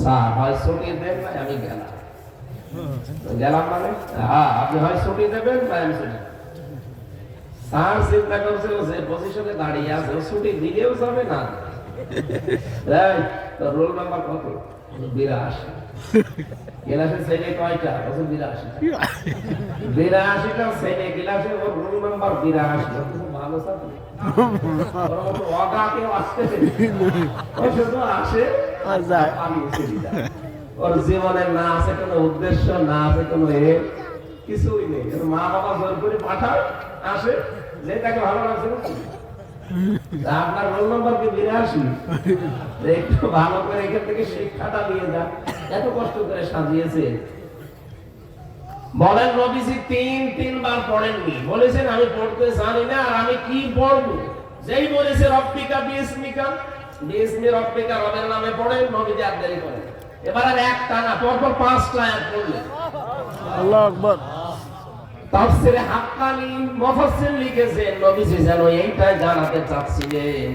স্যার হয় ছুটি দেন না, আমি গেলাম। গেলাম মানে হ্যাঁ, আপনি হয় ছুটি দেবেন বা আমি ছুটি। স্যার চিন্তা করছিল যে পজিশনে দাঁড়িয়ে আছে, ও ছুটি দিলেও যাবে না। রোল নাম্বার কত? 82। ক্লাসে ছেলে কয়টা? 82। 82টা ছেলে ক্লাসে, ওর রোল নাম্বার 82। ভালো ছাত্র, ওটা কেউ আসতে ও শুধু আসে আর যায়, আমি চলে যাই। ওর জীবনের না আছে কোনো উদ্দেশ্য, না আছে কোনো কিছুই নেই। মা বাবা জোর করে পাঠায়, আসে, যে তাকে ভালো লাগছে না। আপনার রোল নাম্বার কি 82? একটু ভালো করে এখান থেকে শিক্ষাটা নিয়ে যান। এত কষ্ট করে সাজিয়েছে। বলেন নবীজি তিনবার পড়েননি, বলেছেন আমি পড়তে জানি না আর আমি কি পড়বো। যেই বলেছে রব্বিকা বিসমিকা, বিসমি রব্বিকা, রবের নামে পড়েন, নবীজি আর দেরি করেন। এবার আর একটা না, পরপর 5টা আয়াত পড়লেন। আল্লাহু আকবার। তাফসীরে হাক্কানী মুফাসসির লিখেছেন নবীজি যেন এইটাই জানাতে চাচ্ছিলেন,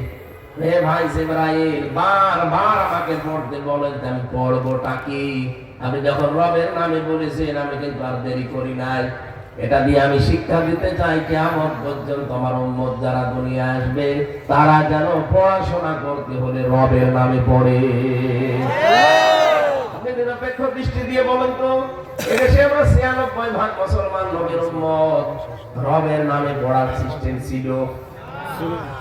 হে ভাই জিবরাইল, বারবার আমাকে পড়তে বলেন, আমি পড়বোটা কি? আমি যখন রবের নামে বলেছেন আমি কিন্তু আর দেরি করি নাই। এটা দিয়ে আমি শিক্ষা দিতে চাই কিয়ামত পর্যন্ত আমার উম্মত যারা দুনিয়া আসবে তারা যেন পড়াশোনা করতে হলে রবের নামে পড়ে। আপনি নিরপেক্ষ দৃষ্টি দিয়ে বলেন তো, এদেশে আমরা 96% মুসলমান নবীর উম্মত, রবের নামে পড়ার সিস্টেম ছিল।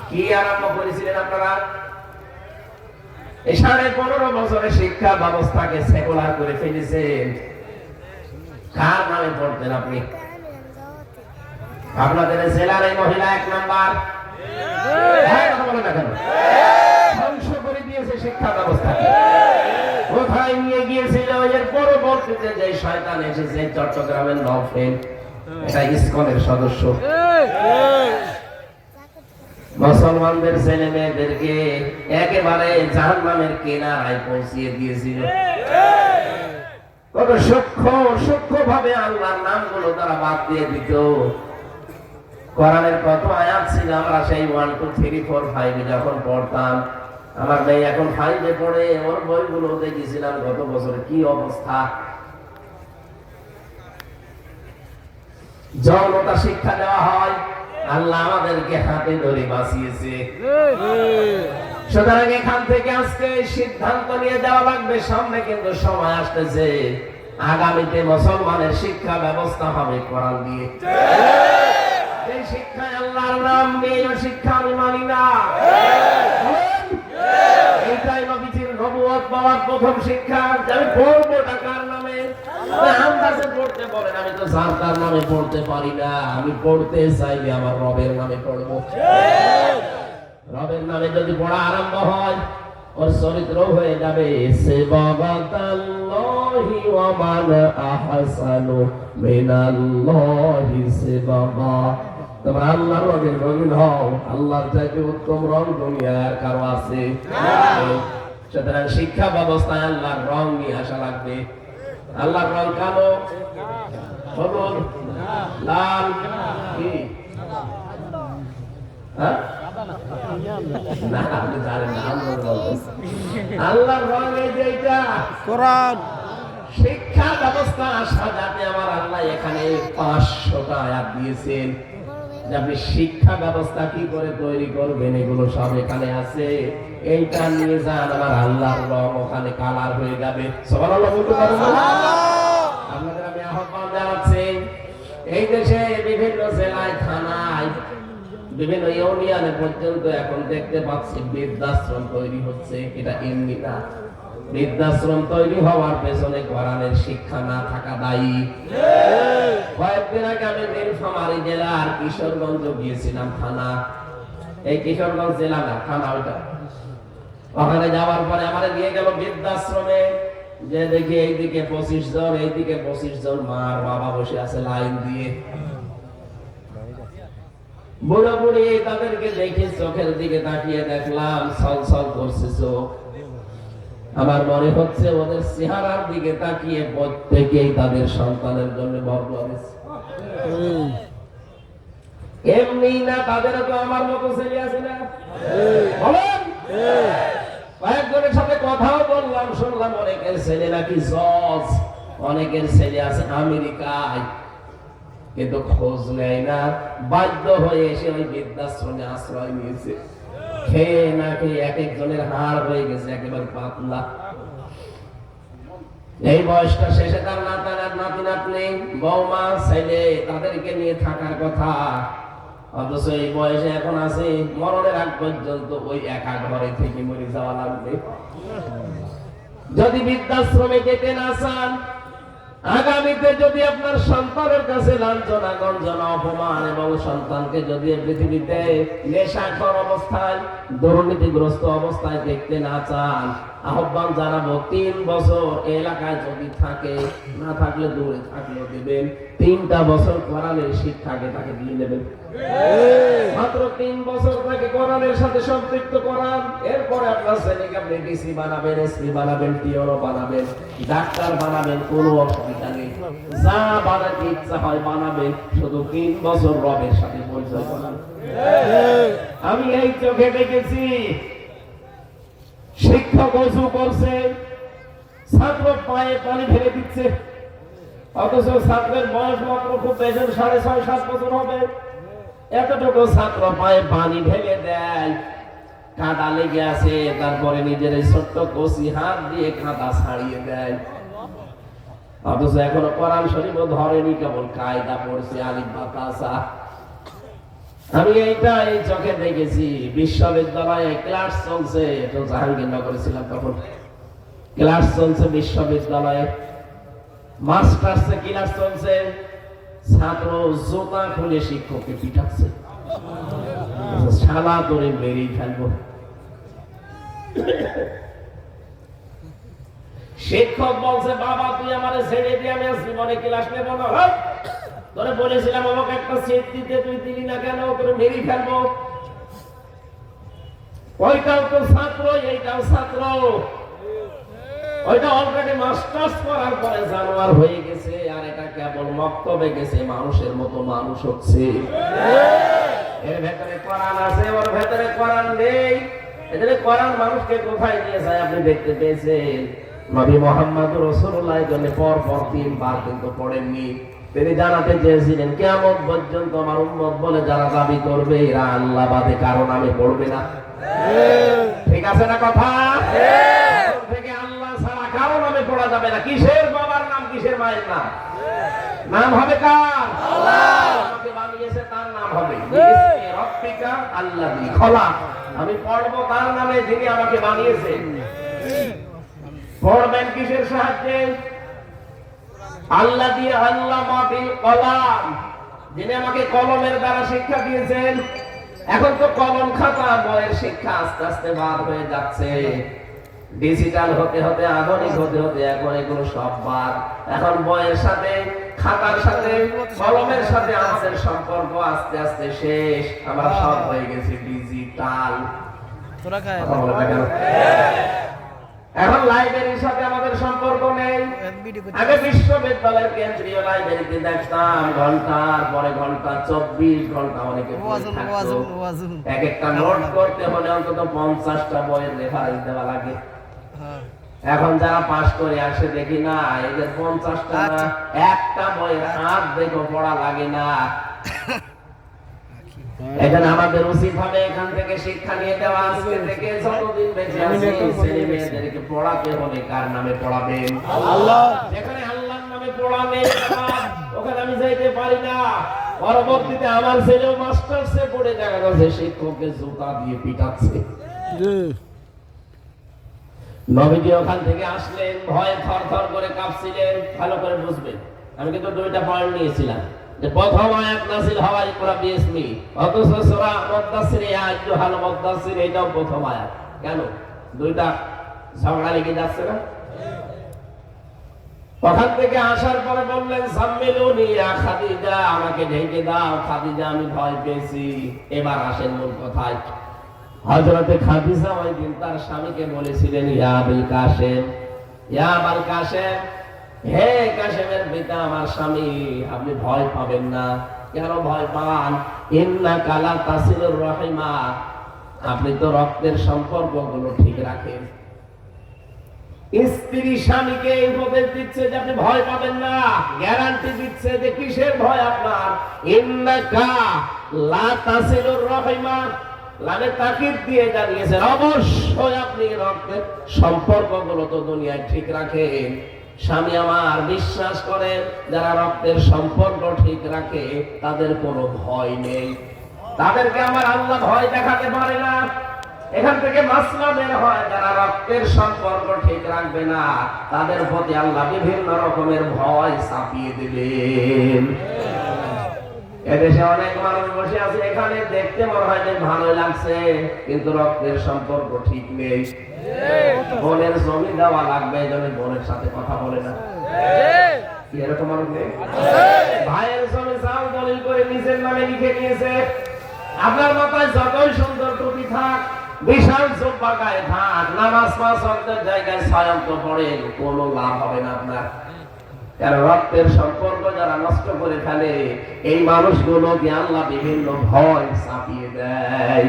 কি আরম্ভ করেছিলেন আপনারা? এই 15.5 বছরের শিক্ষা ব্যবস্থাকে সেকুলার করে ফেলেছেন। কার নামে পড়তেন আপনি? আপনাদের জেলার এই মহিলা 1 নাম্বার কথা বলে না কেন? ধ্বংস করে দিয়েছে শিক্ষা ব্যবস্থাকে। কোথায় নিয়ে গিয়েছিল? এর পরবর্তীতে যে শয়তান এসেছে চট্টগ্রামের নওফেল, এটা ইসকনের সদস্য, মুসলমানদের ছেলে মেয়েদেরকে একেবারে জাহান্নামের কিনারায় পৌঁছিয়ে দিয়েছিল। কত সূক্ষ্ম ভাবে আল্লাহর নামগুলো তারা বাদ দিয়ে দিত। কোরআনের কত আয়াত ছিল আমরা সেই 1 2 3 4 5 যখন পড়তাম, আমার মেয়ে এখন 5-এ পড়ে, ওর বইগুলো দেখেছিলাম গত বছর কি অবস্থা। যৌনতা শিক্ষা দেওয়া হয়, আল্লাহ আমাদেরকে হাতে ধরে বাঁচিয়েছে। সুতরাং এখান থেকে আজকে সিদ্ধান্ত নিয়ে দেওয়া লাগবে, সামনে কিন্তু সময় আসতেছে আগামীতে মুসলমানের শিক্ষা ব্যবস্থা হবে কোরআন দিয়ে। এই শিক্ষায় আল্লাহর নাম নেই, শিক্ষা আমি মানি না। এইটাই নবীজির নবুয়ত পাওয়ার প্রথম শিক্ষা। আমি পড়বো কার নামে? আন্দাজে পড়তে বলেন, আমি তো যার তার নামে পড়তে পারি না। আমি পড়তে চাইলে আমার রবের নামে পড়বো। রবের নামে যদি পড়া আরম্ভ হয়, ওর চরিত্র হয়ে যাবে সিবাগাতাল্লাহি ওয়া মান আহসানু মিনাল্লাহি সিবাগা। তোমরা আল্লাহর রবের রঙিন হও, আল্লাহর চাইতে উত্তম রং দুনিয়ার কারো আছে? সুতরাং শিক্ষা ব্যবস্থায় আল্লাহর রং নিয়ে আসা লাগবে। আল্লাহর রং কালো, হলুদ, লাল, কি? হ্যাঁ, না আপনি জানেন না, আল্লাহর রং এই যে এটা কোরআন। শিক্ষা ব্যবস্থা সাজাতে আমার আল্লাহ এখানে 500টা আয়াত দিয়েছেন। আপনি শিক্ষা ব্যবস্থা কি করে তৈরি করবেন এগুলো সব এখানে আছে। এইটা নিয়ে যান, আমার আল্লাহর রং ওখানে কালার হয়ে যাবে। সুবহানাল্লাহ বলতে পারবেন না? আপনাদের আমি আহ্বান জানাচ্ছি, এই দেশে বিভিন্ন জেলায়, থানায়, বিভিন্ন ইউনিয়নে পর্যন্ত এখন দেখতে পাচ্ছি বৃদ্ধাশ্রম তৈরি হচ্ছে। এটা এমনি না, বৃদ্ধাশ্রম তৈরি হওয়ার পেছনে কোরআনের শিক্ষা না থাকা দায়ী। কয়েকদিন আগে আমি নীলফামারী জেলার কিশোরগঞ্জ গিয়েছিলাম, থানা, এই কিশোরগঞ্জ জেলা না, থানা ওইটা। ওখানে যাওয়ার পরে আমার নিয়ে গেল বৃদ্ধাশ্রমে, যে দেখি এইদিকে 25 জন, এইদিকে 25 জন মার বাবা বসে আছে লাইন দিয়ে। বুড়ো বুড়ি তাদেরকে দেখে চোখের দিকে তাকিয়ে দেখলাম ছলছল করছে চোখ। আমার মনে হচ্ছে ওদের চেহারার দিকে তাকিয়ে প্রত্যেকেই তাদের সন্তানের জন্য বর্ণ দিচ্ছে। এমনি না, তাদের তো আমার মতো ছেলে আছে না? বলেন। কয়েকজনের সাথে কথাও বললাম, শুনলাম অনেকের ছেলে নাকি জজ, অনেকের ছেলে আছে আমেরিকায়, কিন্তু খোঁজ নেয় না, বাধ্য হয়ে এসে ওই বৃদ্ধাশ্রমে আশ্রয় নিয়েছে। খেয়ে না খেয়ে এক একজনের হাড় হয়ে গেছে একেবারে পাতলা। এই বয়সটা শেষে তার নাতি নাতনি, বৌমা, ছেলে তাদেরকে নিয়ে থাকার কথা, অথচ এই বয়সে এখন আছে মরণের আগ পর্যন্ত ওই একা ঘরে থেকে মরে যাওয়া লাগবে। যদি বৃদ্ধাশ্রমে যেতে না চান, আগামীতে যদি আপনার সন্তানের কাছে লাঞ্ছনা, গঞ্জনা, অপমান এবং সন্তানকে যদি পৃথিবীতে নেশাখোর অবস্থায়, দুর্নীতিগ্রস্ত অবস্থায় দেখতে না চান, আহ্বান জানাবো 3 বছর এলাকায় যদি থাকে, না থাকলে দূরে থাকলেও দেবেন, 3টা বছর কোরআনের শিক্ষাকে তাকে দিয়ে দেবেন। মাত্র 3 বছর তাকে কোরআনের সাথে সম্পৃক্ত করান। এরপরে আপনার ছেলেকে আপনি ডিসি বানাবেন, এসপি বানাবেন, টিওনো বানাবেন, ডাক্তার বানাবেন, কোনো অসুবিধা নেই। যা বানাতে ইচ্ছা হয় বানাবেন, শুধু 3 বছর রবের সাথে পরিচয় করান। আমি এই চোখে দেখেছি শিক্ষক ওযু করছে, ছাত্র পায়ে পানি ঢেলে দিচ্ছে, অথচ ছাত্রের বয়স মাত্র খুব বেশি 6.5-7 বছর হবে। এতটুকু ছাত্র পায়ে পানি ঢেলে দেয়, কাদা লেগে আছে, তারপরে নিজের ছোট্ট কচি হাত দিয়ে কাদা ছাড়িয়ে দেয়। অথচ এখনো কোরআন শরীফও ধরেনি, কেবল কায়দা পড়ছে, আলিফ বা তাসা। আমি এইটা এই চোখে দেখেছি। বিশ্ববিদ্যালয়ে ক্লাস চলছে, তো জাহাঙ্গীরনগরে ছিলাম তখন, ক্লাস চলছে বিশ্ববিদ্যালয়ে, মাস্টার্সে ক্লাস চলছে, ছাত্র জুতা খুলে শিক্ষককে পিটাচ্ছে, শালা ধরে মেরেই ফেলবো। শিক্ষক বলছে, বাবা তুই আমার ছেড়ে দিয়ে আমি জীবনে ক্লাস নেব না, তোরে বলেছিলাম আমাকে একটা সিট দিতে, তুই দিলি না কেন, তোরে মেরেই ফেলবো। ওইটাও তো ছাত্র, এইটাও ছাত্র, ওইটা অলরেডি মাস্টার্স করার পরে জানোয়ার হয়ে গেছে, আর এটা কেবল মক্তবে গেছে, মানুষের মতো মানুষ হচ্ছে। এর ভেতরে কোরআন আছে, ওর ভেতরে কোরআন নেই। এদের কোরআন মানুষকে কোথায় নিয়ে যায় আপনি দেখতে পেয়েছেন? নবী মুহাম্মদ রাসূলুল্লাহ জন্য পর 3 বার কিন্তু পড়েননি। তিনি জানাতে চেয়েছিলেন কিয়ামত পর্যন্ত আমার উম্মত বলে যারা দাবি করবে এরা আল্লাহ বাদে কারো নামে পড়বে না। ঠিক আছে না কথা? থেকে আল্লাহ ছাড়া কারো নামে পড়া যাবে না। কিসের বাবার নাম, কিসের মায়ের নাম? নাম হবে কার? আল্লাহ। আমাকে বানিয়েছে তার নাম হবে রব্বিকা আল্লাযী খলাক। আমি পড়বো তার নামে যিনি আমাকে বানিয়েছেন। পড়বেন কিসের সাহায্যে? আল্লাযী আল্লামা বিল কলাম, যিনি আমাকে কলমের দ্বারা শিক্ষা দিয়েছেন। এখন তো কলম খাতা বইয়ের শিক্ষা আস্তে আস্তে বার হয়ে যাচ্ছে, ডিজিটাল হতে হতে আধুনিক হতে হতে এখন এগুলো সব বাদ। এখন বইয়ের সাথে, খাতার সাথে, কলমের সাথে আমাদের সম্পর্ক আস্তে আস্তে শেষ। আমরা সব হয়ে গেছি ডিজিটাল। এখন লাইব্রেরির সাথে আমাদের সম্পর্ক নেই। আগে বিশ্ববিদ্যালয়ের কেন্দ্রীয় লাইব্রেরিতে দেখতাম ঘন্টার পরে ঘন্টা, 24 ঘন্টা অনেকে থাকতো। এক একটা নোট করতে হলে অন্তত 50টা বইয়ের রেফারেন্স দেওয়া লাগে। এখন যারা পাস করে আসে দেখি না, এদের 50টা না, একটা বইয়ের হাত দেখো পড়া লাগে না। এখানে আমাদের উচিত হবে এখান থেকে শিক্ষা নিয়ে দেওয়া। আজকে থেকে যতদিন বেঁচে আছি ছেলে মেয়েদেরকে পড়াতে হবে কার নামে পড়াবেন? আল্লাহ। যেখানে আল্লাহর নামে পড়াবে ওখানে আমি যাইতে পারি না। পরবর্তীতে আমার ছেলেও মাস্টার্সে পড়ে দেখা গেছে শিক্ষককে জুতা দিয়ে পিটাচ্ছে। নবীজি ওখান থেকে আসলেন, ভয়ে থরথর করে কাঁপছিলেন। ভালো করে বুঝবেন, আমি কিন্তু 2টা পয়েন্ট নিয়েছিলাম। যে প্রথম আয়াত নাযিল হওয়ার পুরা বিসমি, অথচ সূরা মুদ্দাসসির আইয়ুহাল মুদ্দাসসির এটাও প্রথম আয়াত। কেন 2টা ঝগড়া লেগে যাচ্ছে না? ওখান থেকে আসার পরে বললেন সাম্মিলুনি ইয়া খাদিজা, আমাকে ঢেকে দাও খাদিজা, আমি ভয় পেয়েছি। এবার আসেন মূল কথায়। হযরতে খাদিজা ওই দিন তার স্বামীকে বলেছিলেন, ইয়া আবুল কাসেম, ইয়া আবুল কাসেম, হে কাসেমের পিতা আমার স্বামী, আপনি ভয় পাবেন না। কেন ভয় পান? ইন্নাকা লা তাসিলুর রাহিমা, আপনি তো রক্তের সম্পর্কগুলো ঠিক রাখেন। স্ত্রী স্বামীকে উপদেশ দিচ্ছে যে আপনি ভয় পাবেন না, গ্যারান্টি দিচ্ছে যে কিসের ভয় আপনার, ইন্নাকা লা তাসিলুর রাহিমা, লামে তাকিদ দিয়ে জানিয়েছেন অবশ্যই আপনি রক্তের সম্পর্কগুলো তো দুনিয়ায় ঠিক রাখেন। স্বামী আমার বিশ্বাস করেন যারা রক্তের সম্পর্ক ঠিক রাখে তাদের কোনো ভয় নেই, তাদেরকে আমার আল্লাহ ভয় দেখাতে পারে না। এখান থেকে মাসলা বের হয় যারা রক্তের সম্পর্ক ঠিক রাখবে না তাদের প্রতি আল্লাহ বিভিন্ন রকমের ভয় চাপিয়ে দিবেন। এদেশে অনেক মানুষ বসে আছে, এখানে দেখতে মনে হয় যে ভালো লাগছে কিন্তু রক্তের সম্পর্ক ঠিক নেই। বোনের জমি দেওয়া লাগবে এই জন্য বোনের সাথে কথা বলে না, এরকম মানুষ নেই? ভাইয়ের জমি চাও দলিল করে নিজের নামে লিখে নিয়েছে। আপনার মাথায় যতই সুন্দর টুপি থাক, বিশাল জুব্বা গায়ে থাক, নামাজ পাঁচ ওয়াক্তের জায়গায় সায়ান্ত পড়েন, কোনো লাভ হবে না আপনার। কারণ রক্তের সম্পর্ক যারা নষ্ট করে ফেলে এই মানুষগুলোকে আল্লাহ বিভিন্ন ভয় চাপিয়ে দেয়।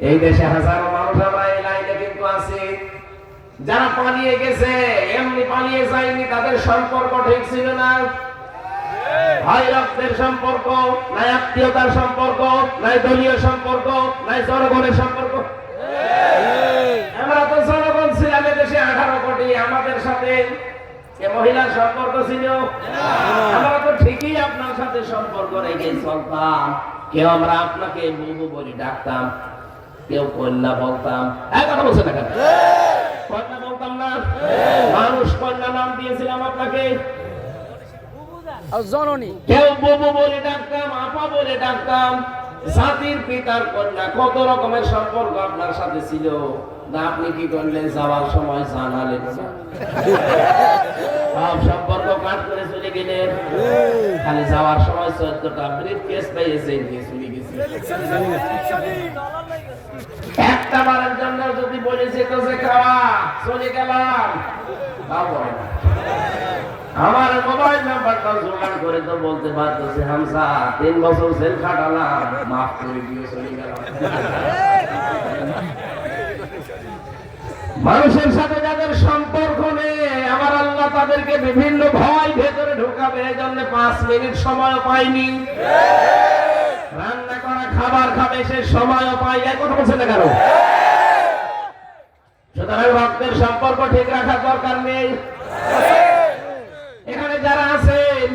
এই দেশে হাজারো মানুষ আমরা এই লাইনে কিন্তু আছি, যারা পালিয়ে গেছে এমনি পালিয়ে যায়নি, তাদের সম্পর্ক ঠিক ছিল না। ভাই রক্তের সম্পর্ক নাই, আত্মীয়তার সম্পর্ক নাই, দলীয় সম্পর্ক নাই, জনগণের সম্পর্ক। আমরা তো জনগণ ছিলাম দেশে 18 কোটি, আমাদের সাথে মহিলার সম্পর্ক ছিল, আমরা তো ঠিকই আপনার সাথে সম্পর্ক রেখে চলতাম। কেউ আমরা আপনাকে বুবু বলে ডাকতাম, কেউ কন্যা বলতাম। কথা বলছে না কেন? কন্যা বলতাম না, মানুষ কন্যা নাম দিয়েছিলাম আপনাকে। জননী কেউ বুবু বলে ডাকতাম, আপা বলে ডাকতাম। জাতির পিতার কন্যা, কত রকমের সম্পর্ক আপনার সাথে ছিল না। আপনি কি করলেন? যাওয়ার সময় জানালেন না, সব সম্পর্ক কাট করে চলে গেলেন। খালি যাওয়ার সময় 14টা ব্রিফকেস পেয়েছে, নিয়ে চলে গেছে। একটা বারের জন্য যদি বলেছে তো যে খাওয়া চলে গেলাম, তাও বলে না। আমার মোবাইল নাম্বারটা জোগাড় করে তো বলতে পারতেছে, হামসা 3 বছর জেল খাটালাম, মাফ করে দিয়ে চলে গেলাম। মানুষের সাথে যাদের সম্পর্ক নেই আমার আল্লাহ তাদেরকে বিভিন্ন ভয় ভেতরে ঢোকাবে। এই জন্য 5 মিনিট সময় পাইনি, রান্না করা খাবার খাবে সে সময়ও পাই। এই কথা বলছেন না কেন? সুতরাং রক্তের সম্পর্ক ঠিক রাখার দরকার নেই। এখানে যারা আছেন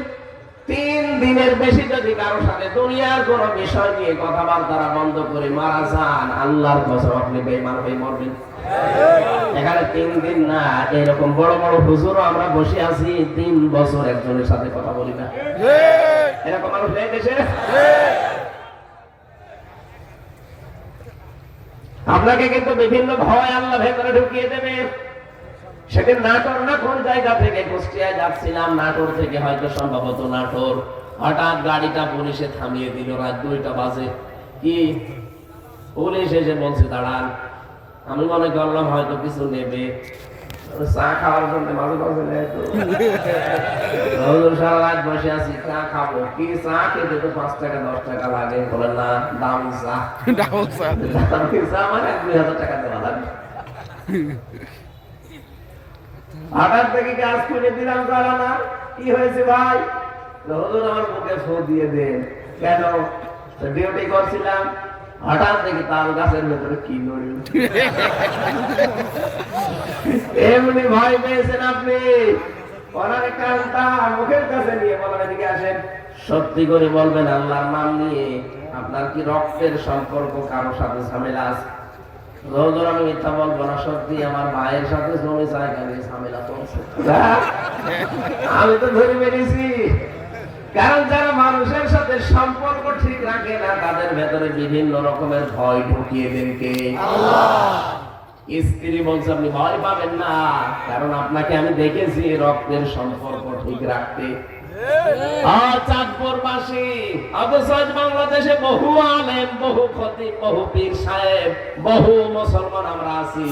3 দিনের বেশি যদি কারো সাথে দুনিয়ার কোন বিষয় নিয়ে কথাবার্তা বন্ধ করে মারা যান, আল্লাহর কসম আপনি বেঈমান হয়ে মরবেন। এখানে 3 দিন না, এরকম বড় বড় হুজুরও আমরা বসে আছি 3 বছর একজনের সাথে কথা বলি না। এরকম মানুষ নেই দেশে। আপনাকে কিন্তু বিভিন্ন ভয় আল্লাহ ভেতরে ঢুকিয়ে দেবে। সেদিন নাটোর না কোন জায়গা থেকে কুষ্টিয়ায় যাচ্ছিলাম, নাটোর থেকে হয়তো সম্ভবত নাটোর, হঠাৎ গাড়িটা পুলিশে থামিয়ে দিল রাত 2টা বাজে। কি পুলিশ এসে বলছে দাঁড়ান। আমি মনে করলাম হয়তো কিছু নেবে, চা খাওয়ার জন্য মাঝে মাঝে নেয় তো। সারা রাত বসে আছি, চা খাবো। কি চা খেতে তো 5 টাকা 10 টাকা লাগে। বলে না, দামি চা। দামি চা মানে 2000 টাকা দেওয়া লাগে। হঠাৎ থেকে কাজ করে দিলাম, জানা না কি হয়েছে ভাই? হুজুর আমার বুকে ফু দিয়ে দেন। কেন? ডিউটি করছিলাম, হঠাৎ থেকে তাল গাছের ভেতরে কি নড়ি। এমনি ভয় পেয়েছেন আপনি? ওনার কানটা মুখের কাছে নিয়ে বলার দিকে আসেন, সত্যি করে বলবেন আল্লাহর নাম নিয়ে আপনার কি রক্তের সম্পর্ক কারোর সাথে ঝামেলা আছে? হুজুর আমি মিথ্যা বলবো না, সত্যি আমার ভাইয়ের সাথে জমি জায়গা নিয়ে ঝামেলা চলছে। আমি তো ধরে বেরিয়েছি। কারণ যারা মানুষের সাথে সম্পর্ক ঠিক রাখে না তাদের ভেতরে বিভিন্ন রকমের ভয় ঢুকিয়ে দেন কে? আল্লাহ। স্ত্রী বলছে আপনি ভয় পাবেন না, কারণ আপনাকে আমি দেখেছি রক্তের সম্পর্ক ঠিক রাখতে। চাঁদপুরবাসী অথচ বাংলাদেশে বহু আলেম, বহু খতিব, বহু পীর সাহেব, বহু মুসলমান আমরা আছি,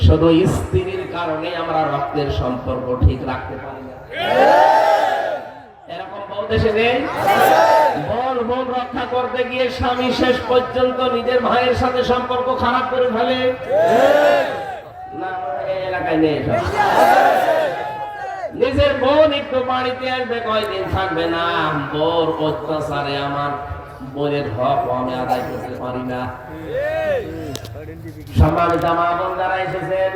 শুধু স্ত্রীর কারণে আমরা রক্তের সম্পর্ক ঠিক রাখতে পারি না। এরকম বহু দেশে নেই। বোন রক্ষা করতে গিয়ে স্বামী শেষ পর্যন্ত নিজের ভাইয়ের সাথে সম্পর্ক খারাপ করে ফেলে। না এলাকায় নেই সব। নিজের বোন একটু বাড়িতে আসবে, কয়দিন থাকবে না, বোর অত্যাচারে আমার বোনের হক আমি আদায় করতে পারি না। সম্মানিত মা বোন যারা এসেছেন,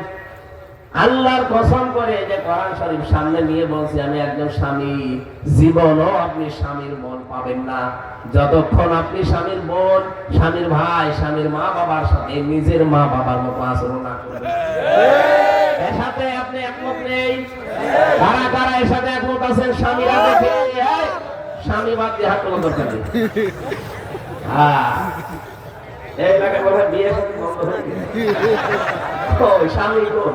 আল্লাহর কসম করে যে কোরআন শরীফ সামনে নিয়ে বলছি, আমি একজন স্বামী, জীবনও আপনি স্বামীর মন পাবেন না যতক্ষণ আপনি স্বামীর বোন, স্বামীর ভাই, স্বামীর মা বাবার সাথে নিজের মা বাবার মতো আচরণ না করবেন। এর সাথে আপনি একমত নেই? কারা কারা এর সাথে একমত আছেন? স্বামীরা দেখে স্বামী বাদ দিয়ে হাত তোলা দরকার নেই। হ্যাঁ, এই টাকা কথা বিয়ে সাথে বন্ধ হয়ে গেছে। ওই স্বামী কোন?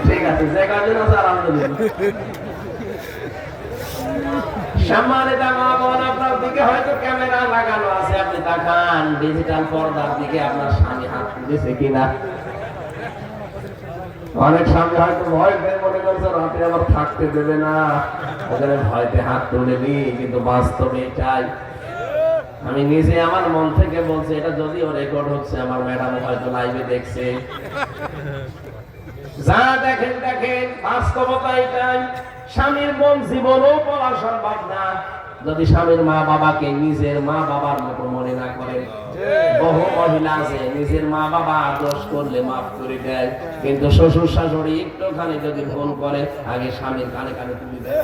ঠিক আছে, যে কাজে না স্যার আলহামদুলিল্লাহ। সম্মানিত মা বোন, আপনার দিকে হয়তো ক্যামেরা লাগানো আছে, আপনি তাকান ডিজিটাল পর্দার দিকে, আপনার স্বামী হাত তুলেছে কিনা। অনেক স্বামী হয়তো ভয় পেয়ে মনে করছে রাতে আবার থাকতে দেবে না, ওখানে ভয়তে হাত তুলেনি, কিন্তু বাস্তবে এটাই। আমি নিজে আমার মন থেকে বলছি, এটা যদিও রেকর্ড হচ্ছে, আমার ম্যাডাম হয়তো লাইভে দেখছে। যা দেখেন দেখেন, বাস্তবতা এটাই। স্বামীর মন জীবনও বলা সম্ভব না যদি স্বামীর মা বাবাকে নিজের মা বাবার মতো মনে না করেন। বহু মহিলা আছে নিজের মা বাবা দোষ করলে মাফ করে দেয়, কিন্তু শ্বশুর শাশুড়ি একটুখানি যদি ভুল করে আগে স্বামীর কানে কানে তুলে দেয়।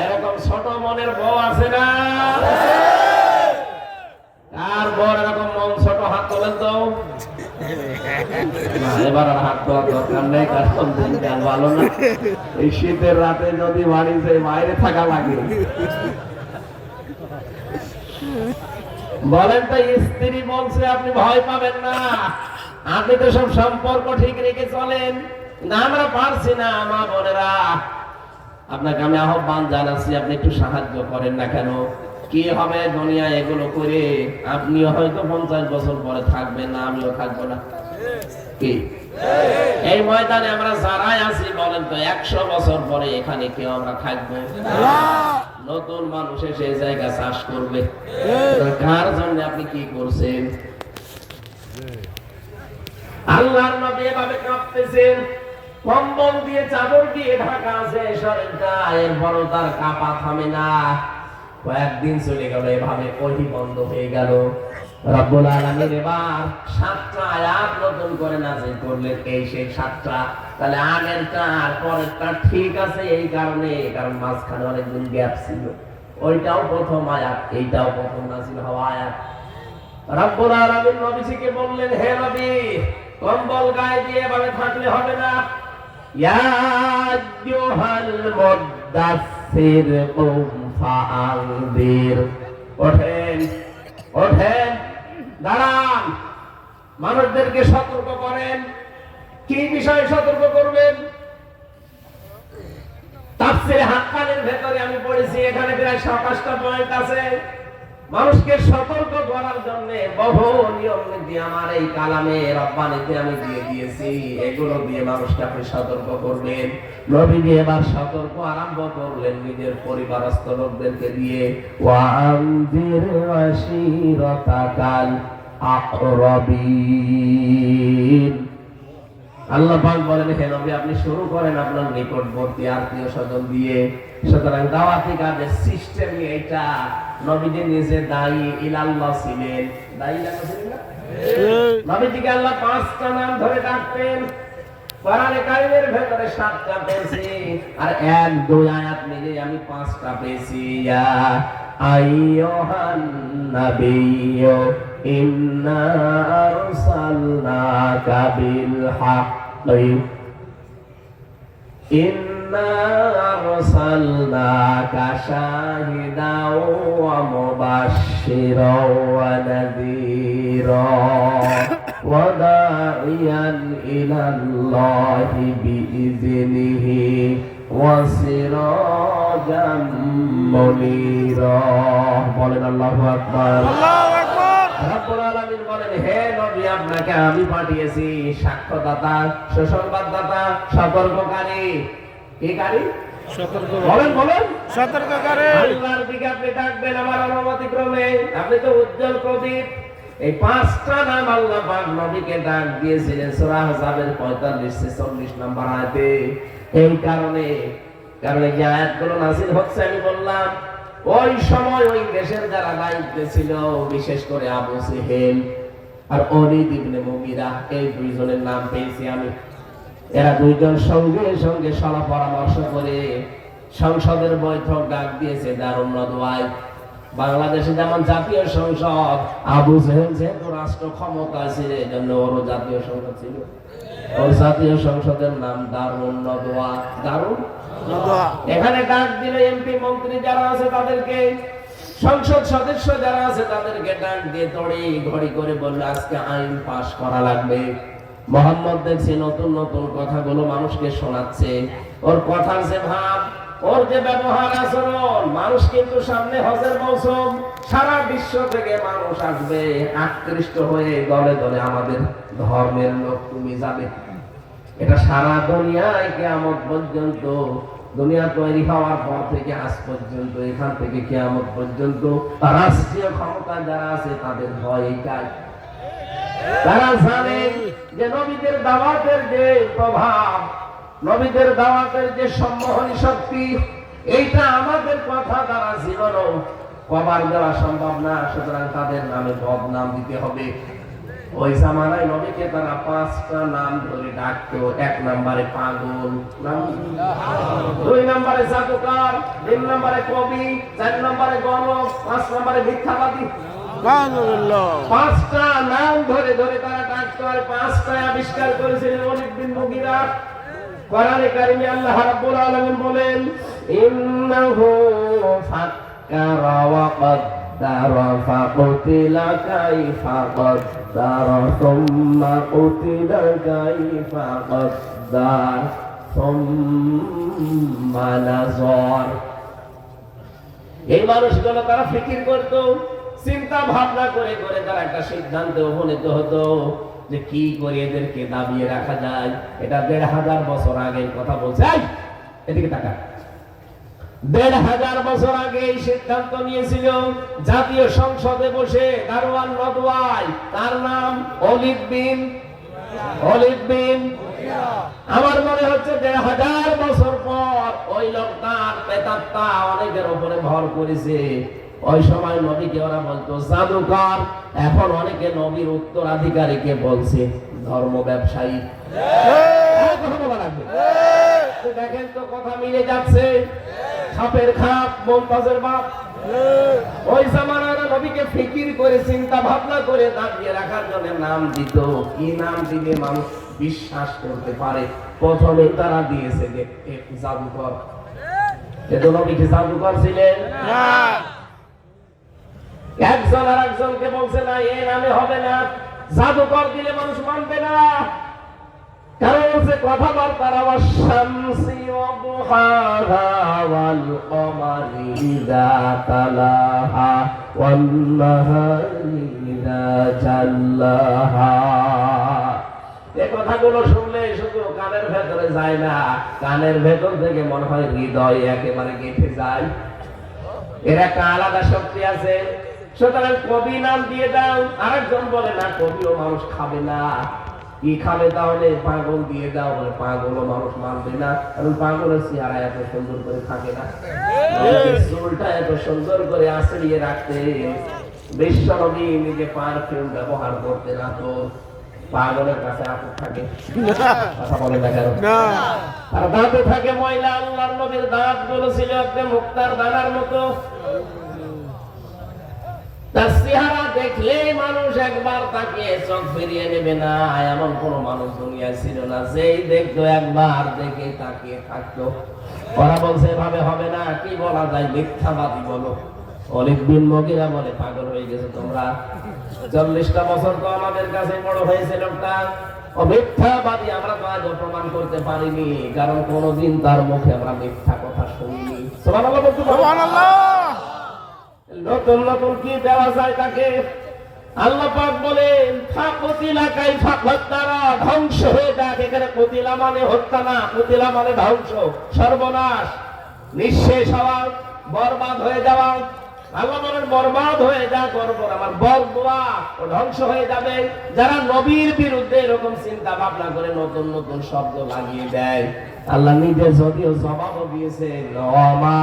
এরকম ছোট মনের বউ আছে না? আর বড় এরকম মন ছোট, হাত তোলেন তো। এবার আর হাত তোলার দরকার নেই, কারণ দিনকাল ভালো না। এই শীতের রাতে যদি বাড়িতে বাইরে থাকা লাগে, বলেন তো স্ত্রী বলছে আপনি ভয় পাবেন না, আপনি তো সব সম্পর্ক ঠিক রেখে চলেন। না আমরা পারছি না। মা বোনেরা, আপনাকে আমি আহ্বান জানাচ্ছি, আপনি একটু সাহায্য করেন না কেন? কি হবে দুনিয়া এগুলো করে? আপনিও হয়তো 50 বছর পরে থাকবেন না, আমিও থাকবো না। কি এই ময়দানে আমরা যারাই আছি, বলেন তো 100 বছর পরে এখানে কেউ আমরা থাকবো? নতুন মানুষ এসে জায়গা চাষ করবে, কার জন্য আপনি কি করছেন? আল্লাহর নবী এভাবে কাঁপতেছেন, কম্বল দিয়ে চাদর দিয়ে ঢাকা আছে শরীরটা, এরপরও তার কাঁপা থামে না। কয়েকদিন চলে গেল, এভাবে ওহি বন্ধ হয়ে গেল। রব্বুল আলামিন এবার 7টা আয়াত নতুন করে নাযিল করলেন। এই সেই 7টা, তাহলে আগেরটা আর পরেরটা ঠিক আছে এই কারণে, কারণ মাঝখানে অনেকদিন গ্যাপ ছিল। ওইটাও প্রথম আয়াত, এইটাও প্রথম নাযিল হওয়া আয়াত। রব্বুল আলামিন নবীজিকে বললেন, হে নবী, কম্বল গায়ে দিয়ে এভাবে থাকলে হবে না। ইয়া আইয়ুহাল মুদ্দাসসির কুম ফাআনদির, ওঠেন ওঠেন, দাঁড়ান, মানুষদেরকে সতর্ক করেন। কি বিষয়ে সতর্ক করবেন? তাফসীরে হাক্কানির ভেতরে আমি পড়েছি, এখানে প্রায় 27টা পয়েন্ট আছে। মানুষকে সতর্ক করার জন্য বহু নিয়ম নীতি আমার এই কালামে রব্বানিতে আমি দিয়ে দিয়েছি, এগুলো দিয়ে মানুষকে আপনি সতর্ক করবেন। নবী এবার সতর্ক আরম্ভ করলেন নিজের পরিবারস্থ লোকদেরকে দিয়ে। ওয়ানজির আশিরাতাকাল আকরাবিন, আল্লাহ পাক বলেন, হে নবী আপনি শুরু করেন আপনার নিকটবর্তী আত্মীয় স্বজন দিয়ে। সুতরাং দাওয়াতি কাজের সিস্টেম এটা। নবীজি নিজে দায়ী ইলাল্লাহ ছিলেন, দায়ী ইলাল্লাহ ছিলেন না? নবীজিকে আল্লাহ 5টা নাম ধরে ডাকতেন। কোরআনে কারীমের ভেতরে 7টা পেয়েছি, আর 1-2 আয়াত মিলে আমি 5টা পেয়েছি। ইয়া আইয়ুহান নাবিয়্যু ইন্না আরসালনাকা বিল হাক্কি ইন্না আরসালনাকা শাহিদাও ওয়া মুবাশশিরাও ওয়া নাযীরা ওয়া দা'iয়ান ইলাল্লাহি বিইযনিহি ওয়া সিরাজাম মুনীরা। বলেন আল্লাহু আকবার। রব্বুল আলামিন বলেন, হে নবী আপনাকে আমি পাঠিয়েছি সাক্ষ্যদাতা, সুসংবাদদাতা, সতর্ককারী। কি কারী? সতর্ক বলেন বলেন, সতর্ককারী। আল্লাহর দিকে আপনি ডাকবেন আমার অনুমতি ক্রমে। আপনি তো উজ্জ্বল প্রদীপ, এই পাঁচটা নাম আল্লাহ পাক নবীকে ডাক দিয়েছিলেন সূরা আহজাবের 45-46 নম্বর আয়াতে। এই কারণে যে আয়াতগুলো নাযিল হচ্ছে আমি বললাম ওই সময় ওই দেশের যারা দায়িত্বে ছিল, বিশেষ করে আবু জেহেল আর ওলীদ ইবনে মুগীরা, এই দুইজনের নাম পেয়েছি আমি। এরা দুইজন সঙ্গে সঙ্গে সলা পরামর্শ করে সংসদের বৈঠক ডাক দিয়েছে দারুন নদওয়ায়। বাংলাদেশে যেমন জাতীয় সংসদ, আবু জেহেল যেহেতু রাষ্ট্র ক্ষমতা ছিল এই জন্য ওরও জাতীয় সংসদ ছিল। ওর জাতীয় সংসদের নাম দারুন নদওয়া। দারুন এখানে ডাক দিল এমপি মন্ত্রী যারা আছে তাদেরকে, সংসদ সদস্য যারা আছে তাদেরকে ডাক দিয়ে তড়ি ঘড়ি করে বলল আজকে আইন পাশ করা লাগবে। মোহাম্মদ দেখছি নতুন নতুন কথাগুলো মানুষকে শোনাচ্ছে, ওর কথার যে ভাব, ওর যে ব্যবহার আচরণ, মানুষ কিন্তু সামনে হজের মৌসুম, সারা বিশ্ব থেকে মানুষ আসবে আকৃষ্ট হয়ে দলে দলে আমাদের ধর্মের লোক তুমি যাবে। এটা সারা দুনিয়ায় কিয়ামত পর্যন্ত, দুনিয়া তৈরি হওয়ার পর থেকে আজ পর্যন্ত, এখান থেকে কিয়ামত পর্যন্ত রাষ্ট্রীয় ক্ষমতা যারা আছে তাদের ভয় এটাই। তারা জানে যে নবীদের দাওয়াতের যে প্রভাব, নবীদের দাওয়াতের যে সম্মোহনী শক্তি, এইটা আমাদের কথা দ্বারা জীবনও কভার দেওয়া সম্ভব না। সুতরাং তাদের নামে বদনাম দিতে হবে। ওই জামানায় নবীকে তারা পাঁচটা নাম ধরে ডাকতো। এক নম্বরে পাগল, দুই নম্বরে জাদুকর, তিন নম্বরে কবি, চার নম্বরে গণক, পাঁচ নম্বরে মিথ্যাবাদী। পাঁচটা নাম ধরে ধরে তারা ডাকতো। আর পাঁচটায় আবিষ্কার করেছিলেন ওলীদ বিন মুগীরা। কোরআনে কারিমে আল্লাহ রাব্বুল আলামিন বলেন ইন্নাহু ফাক্কারা ওয়া قدر فقتل كيف قدر ثم قتل كيف قدر ثم نظر। এই মানুষগুলো তারা ফিকির করত, চিন্তা ভাবনা করে করে তারা একটা সিদ্ধান্তে উপনীত হতো যে কি করে এদেরকে দাবিয়ে রাখা যায়। এটা ১৫০০ বছর আগের কথা বলছে। এদিকে তাকা। ১৫০০ বছর আগে এই সিদ্ধান্ত নিয়েছিল জাতীয় সংসদে বসে দারওয়ান নদওয়ায়। তার নাম ওলীদ বিন আমার মনে হচ্ছে ১৫০০ বছর পর ওই লোকটার প্রেতাত্মা অনেকের উপরে ভর করেছে। ওই সময় নবীকে ওরা বলতো জাদুকর, এখন অনেকে নবীর উত্তরাধিকারীকে বলছে ধর্ম ব্যবসায়ী। দেখেন তো কথা মিলে যাচ্ছে। খাপের খাপ, মুমতাজের বাপ। ওই জামানার নবীকে ফিকির করে চিন্তা ভাবনা করে দাঁড়িয়ে রাখার জন্য নাম দিত। কি নাম দিলে মানুষ বিশ্বাস করতে পারে? প্রথমে তারা দিয়েছে যে জাদুকর। কিন্তু নবীকে জাদুকর ছিলেন না। একজন আর একজনকে বলছে না এই নামে হবে না, জাদুকর দিলে মানুষ মানবে না। কারণ হচ্ছে কথাবার্তার আওয়াজ শামসি ওয়া দুহাহা ওয়াল কমারি ইযা তালাহা ওয়ান নাহারি ইযা জাল্লাহা। এই কথাগুলো শুনলে শুধু কানের ভেতরে যায় না, কানের ভেতর থেকে মনে হয় হৃদয় একেবারে গেঁথে যায়। এর একটা আলাদা শক্তি আছে। সুতরাং কবি নাম দিয়ে দাও। আরেকজন বলে না কবিও মানুষ খাবে না। কি খাবে? তাহলে পাগল দিয়ে দাও। বলে পাগলও মানুষ মানবে না, কারণ পাগলের চেহারা এত সুন্দর করে থাকে না, চুলটা এত সুন্দর করে আঁচড়িয়ে রাখতে। বিশ্ব নবী নিজে পারফিউম ব্যবহার করতে না, তো পাগলের কাছে আতর থাকে। কথা বলে না কেন? আর দাঁতে থাকে ময়লা। আল্লাহর নবীর দাঁত গুলো ছিল একদম মুক্তার দানার মতো। তার চেহারা দেখলে মানুষ একবার তাকে চোখ ফিরিয়ে নেবে না, এমন কোন মানুষ দুনিয়ায় ছিল না যেই দেখতো একবার দেখে তাকিয়ে থাকতো। ওরা বলছে এভাবে হবে না, কি বলা যায়? মিথ্যাবাদী বলো। ওলীদ বিন মুগীরা বলে পাগল হয়ে গেছে তোমরা। ৪০টা বছর তো আমাদের কাছে বড় হয়েছে লোকটা। ও মিথ্যাবাদী আমরা তো আজও প্রমাণ করতে পারিনি, কারণ কোনদিন তার মুখে আমরা মিথ্যা কথা শুনিনি। সুবহানাল্লাহ বলতে সুবহানাল্লাহ। নতুন নতুন কি দেওয়া যায় তাকে? আল্লাহ পাক বলেন ফাকতিলা কাইফা কদ্দারা, ধ্বংস হয়ে যাক। এখানে কতিলা মানে হত্যা না, কতিলা মানে ধ্বংস, সর্বনাশ, নিঃশেষ হওয়া, বরবাদ হয়ে যাওয়া। আল্লাহ বলেন বরবাদ হয়ে যা করবো আমার বরদোয়া ও ধ্বংস হয়ে যাবে যারা নবীর বিরুদ্ধে এরকম চিন্তা ভাবনা করে নতুন নতুন শব্দ লাগিয়ে দেয়। আল্লাহ নিজে যদিও জবাবও দিয়েছে ওমা